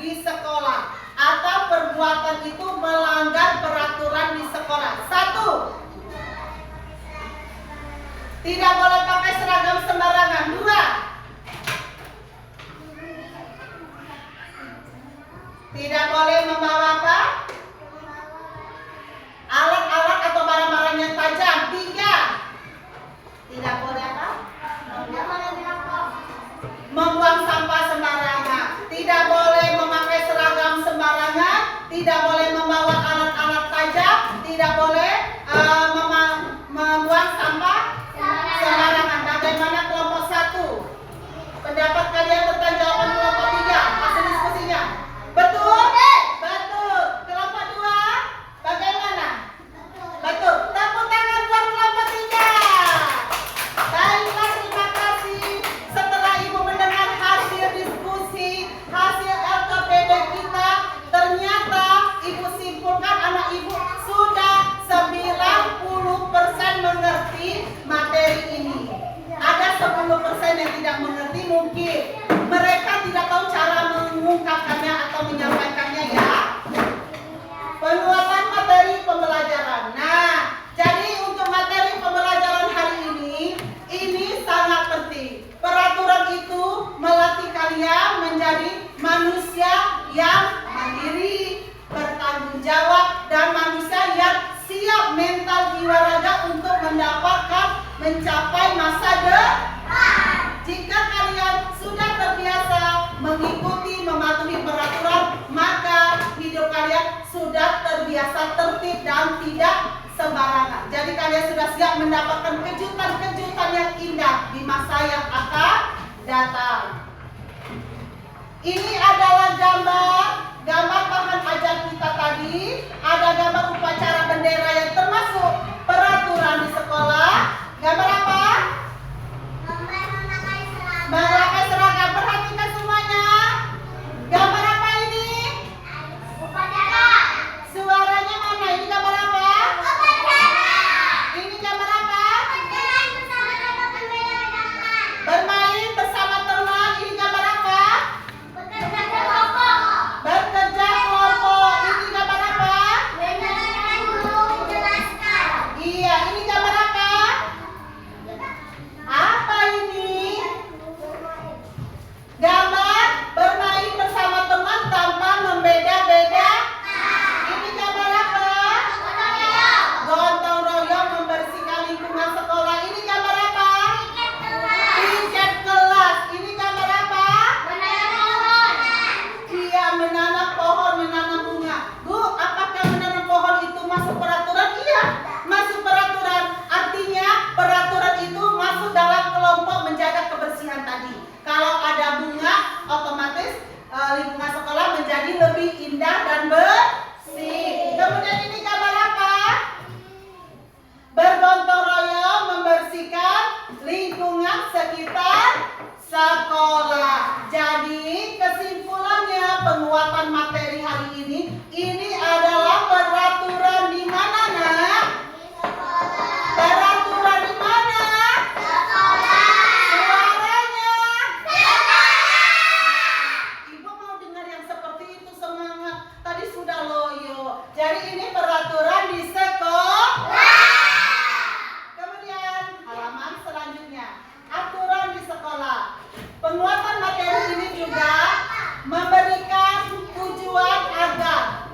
[SPEAKER 1] di sekolah atau perbuatan itu melanggar peraturan di sekolah. 1. Tidak boleh pakai seragam sembarangan. 2. Tidak boleh membawa apa? Alat-alat atau barang-barang yang tajam. 3. Tidak boleh apa? Membuang sampah sembarangan. Tidak boleh memakai seragam sembarangan. Tidak boleh membawa alat-alat tajam. Tidak boleh membuang sampah sembarangan. Bagaimana kelompok 1? Pendapat kalian tentang jawaban kelompok 3? Hasil diskusinya. Betul? Betul. Kelompok 2? Bagaimana? Betul. Tepuk tangan buat kelompok 3. Baiklah, terima kasih. Setelah Ibu mendengar hasil diskusi, hasil LKPD kita, ternyata Ibu simpulkan anak Ibu sudah 90% mengerti materi ini. Ada 10% yang tidak mengerti, mungkin mereka tidak tahu cara mengungkapkannya atau menyampaikannya ya. Penguatan materi pembelajaran. Nah, jadi untuk materi pembelajaran hari ini sangat penting. Peraturan itu melatih kalian menjadi manusia yang mandiri, bertanggung jawab, dan manusia yang siap mental jiwa raga untuk mencapai masa depan. Jika kalian sudah terbiasa mengikuti, mematuhi peraturan, maka hidup kalian sudah terbiasa tertib dan tidak sembarangan. Jadi kalian sudah siap mendapatkan kejutan-kejutan yang indah di masa yang akan datang. Ini adalah gambar bahan ajar kita tadi. Ada gambar upacara bendera yang termasuk peraturan di sekolah. Gambar apa? Memakai seragam. Perhatikan semuanya. Gambar apa ini? Upacara. Suaranya mana? Ini gambar apa? Upacara. Ini gambar apa? Bermain bersama teman. Ini gambar apa? Bekerja kelompok. Bekerja kelompok. Ini gambar apa? Mendengarkan guru menjelaskan. Iya, ini gambar apa? Apa ini? Gambar bermain bersama teman tanpa membeda-beda. Ini gambar apa? Gotong royong membersihkan lingkungan sekolah. Ini gambar apa? Tiket kelas. Ini gambar apa? Menanam pohon. Iya, menanam pohon, menanam bunga. Bu, apakah menanam pohon itu masuk peraturan? Iya, masuk peraturan. Artinya peraturan itu masuk dalam kelompok menjaga kebersihan tadi. Kalau ada bunga, otomatis lingkungan sekolah menjadi lebih indah dan bersih. Kemudian ini gambar apa? Bergotong royong membersihkan lingkungan sekitar sekolah. Jadi kesimpulannya penguatan materi hari ini adalah peraturan di mana, Nak? Peraturan di mana? Suaranya. Ibu mau dengar yang seperti itu, semangat. Tadi sudah loyo. Jadi ini peraturan di sekolah. Kemudian halaman selanjutnya, aturan di sekolah. Penguatan materi ini juga memberikan tujuan agar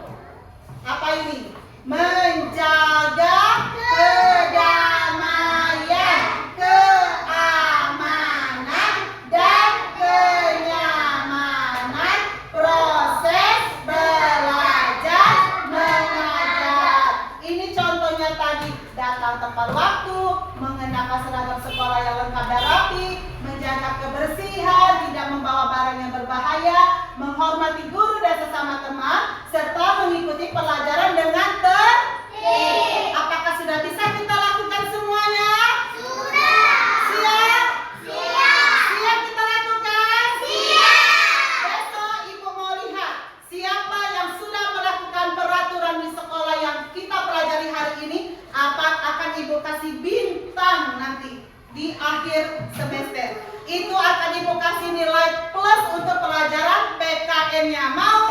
[SPEAKER 1] apa ini? Menjaga kedamaian, keamanan, dan kenyamanan proses belajar mengajar. Ini contohnya tadi, datang tepat waktu, mengenakan seragam sekolah yang lengkap dan rapi, menjaga kebersihan, tidak membawa barang yang berbahaya, menghormati guru dan sesama teman, serta mengikuti pelajaran dengan tertib. Apakah sudah bisa kita lakukan semuanya? Sudah. Siap? Siap. Siap kita lakukan? Siap. Besok Ibu mau lihat siapa yang sudah melakukan peraturan di sekolah yang kita pelajari hari ini. Akan Ibu kasih bintang nanti di akhir semester. Itu akan Ibu kasih nilai plus untuk pelajaran PKN-nya. Mau?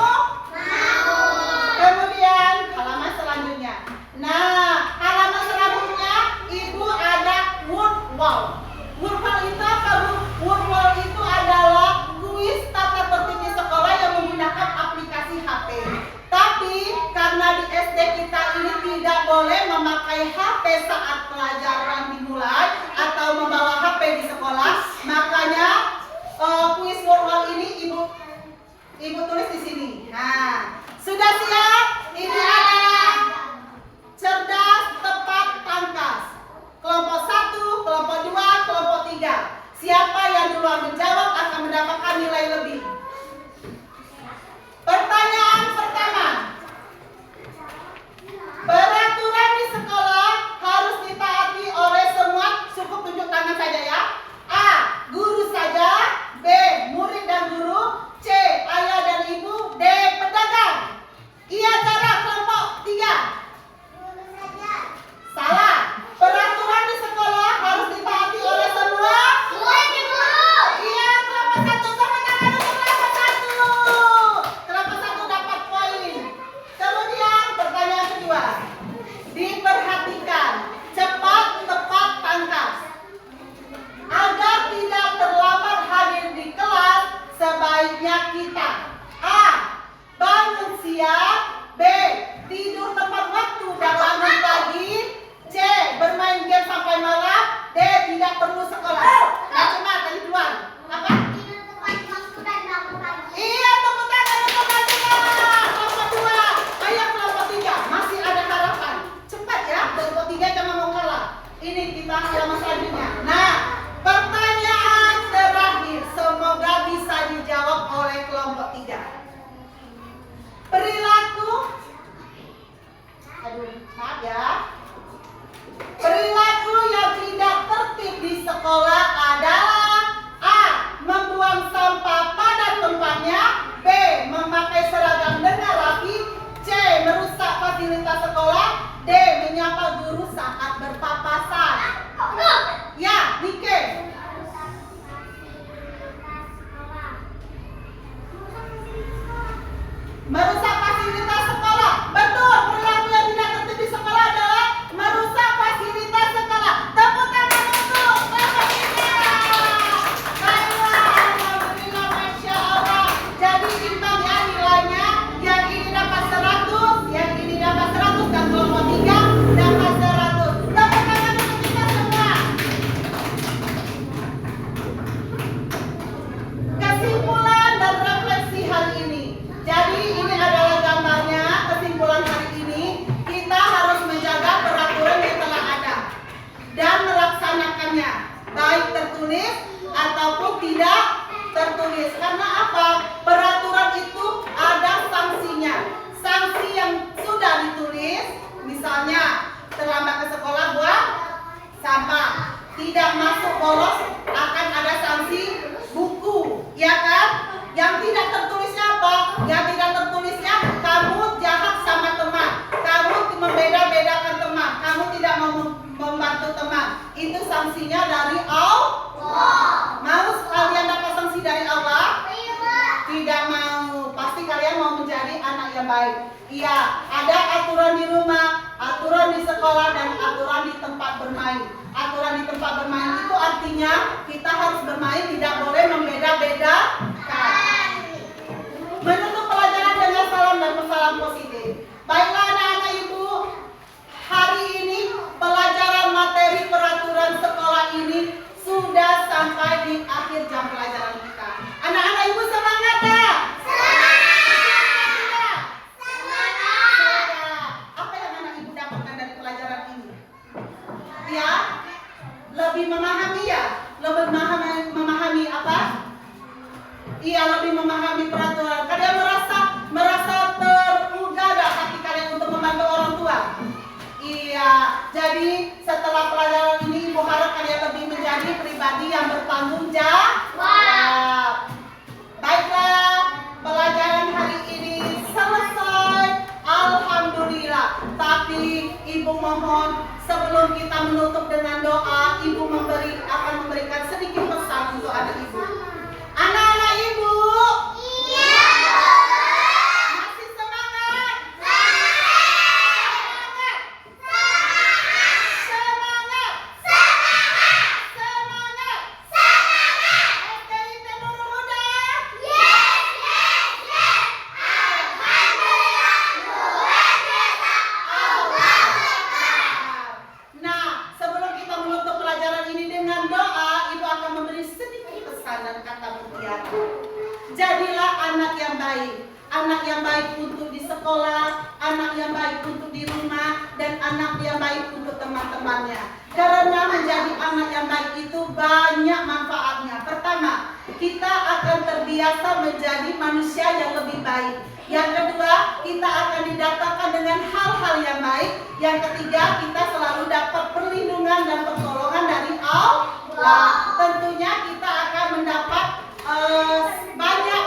[SPEAKER 1] boleh memakai HP saat pelajaran dimulai atau membawa HP di sekolah. Makanya kuis world ini ibu tulis di sini. Nah, sudah siap? Ini ada cerdas, tepat, tangkas. Kelompok 1, kelompok 2, kelompok 3. Siapa yang duluan menjawab akan mendapatkan nilai lebih. Pertanyaan pertama. Peraturan di sekolah harus ditaati oleh semua. Cukup tunjuk tangan saja ya. A. Guru saja. B. Murid dan guru. C. Ayah dan ibu. D. Pedagang. Iya cara kelompok 3. Salah. Peraturan di sekolah harus ditaati oleh semua. Iya, kelompok 1. Sama tangan untuk kelompok 1. Kelompok 1 dapat poin. Kemudian pertanyaan kedua. Diperhatikan. Cepat, tepat, tangkas. Agar tidak terlambat hadir di kelas, sebaiknya kita A. Bangun siang. B. Tidur tepat waktu dan bangun pagi. C. Bermain game sampai malam. D. Tidak perlu sekolah. Nah, cuma tadi duluan. Apa? Iya, tepuk tangan untuk Najwa. Kelompok 2. Ayo kelompok 3. Masih ada harapan. Cepat ya, kelompok 3 jangan mau kalah. Ini kita halaman selanjutnya. Nah, pertanyaan terakhir. Semoga bisa dijawab oleh kelompok 3. Perilaku. Maaf ya. Perilaku yang tidak tertib di sekolah adalah A. Membuang sampah pada tempatnya. B. Memakai seragam dengan rapi. C. Merusak fasilitas sekolah. D. Menyapa guru saat berpapasan. Ya, Nike. Merusak fasilitas sekolah. Betul, perilaku yang tidak tertib di sekolah adalah merusak fasilitas sekolah. Tepuk tangan untuk kelompok 3. Baiklah, alhamdulillah, masya Allah. Jadi imbang ya nilainya. Yang ini dapat 100, yang ini dapat 100, dan kelompok 3 dapat 100. Tepuk tangan untuk kita semua. Kesimpulan dan refleksi hari ini. Jadi ini adalah gambarnya. Kesimpulan hari ini, kita harus menjaga peraturan yang telah ada dan melaksanakannya, baik tertulis ataupun tidak tertulis. Karena apa? Peraturan itu ada sanksinya. Sanksi yang sudah ditulis, misalnya terlambat ke sekolah buang sampah, tidak masuk bolos, akan ada sanksi buku, ya kan? Yang tidak tertulisnya apa? Yang tidak tertulisnya kamu jahat sama teman, kamu membeda-bedakan teman, kamu tidak mau membantu teman. Itu sanksinya dari Allah. Mau kalian dapat sanksi dari Allah? Tidak mau. Pasti kalian mau menjadi anak yang baik. Iya, ada aturan di rumah, aturan di sekolah, dan aturan di tempat bermain. Aturan di tempat bermain itu artinya kita harus bermain, tidak boleh membeda-bedakan. Menutup pelajaran dengan salam dan pesan positif. Baiklah anak-anak ibu, hari ini pelajaran materi peraturan sekolah ini sudah sampai di akhir jam pelajaran kita. Anak-anak ibu semangat ya? Semangat. Apa yang anak ibu dapatkan dari pelajaran ini? Ya, lebih memahami ya? Lebih memahami apa? Iya, lebih memahami peraturan. Kalian merasa tergugah gak hati kalian untuk membantu orang tua? Iya, jadi setelah pelajaran ini ibu harap kalian lebih menjadi pribadi yang bertanggung jawab. Baiklah, pelajaran hari ini selesai. Alhamdulillah. Tapi ibu mohon sebelum kita menutup dengan doa, ibu akan memberikan sedikit pesan untuk anak ibu. Anak-anak ibu, iya, masih semangat? Semangat! Semangat! Semangat! FKIP Nurul Huda? Alhamdulillah, luar biasa. Allah yang baik untuk di sekolah, anak yang baik untuk di rumah, dan anak yang baik untuk teman-temannya. Karena menjadi anak yang baik itu banyak manfaatnya. Pertama, kita akan terbiasa menjadi manusia yang lebih baik. Yang kedua, kita akan didatangkan dengan hal-hal yang baik. Yang ketiga, kita selalu dapat perlindungan dan pertolongan dari Allah. Tentunya kita akan mendapat banyak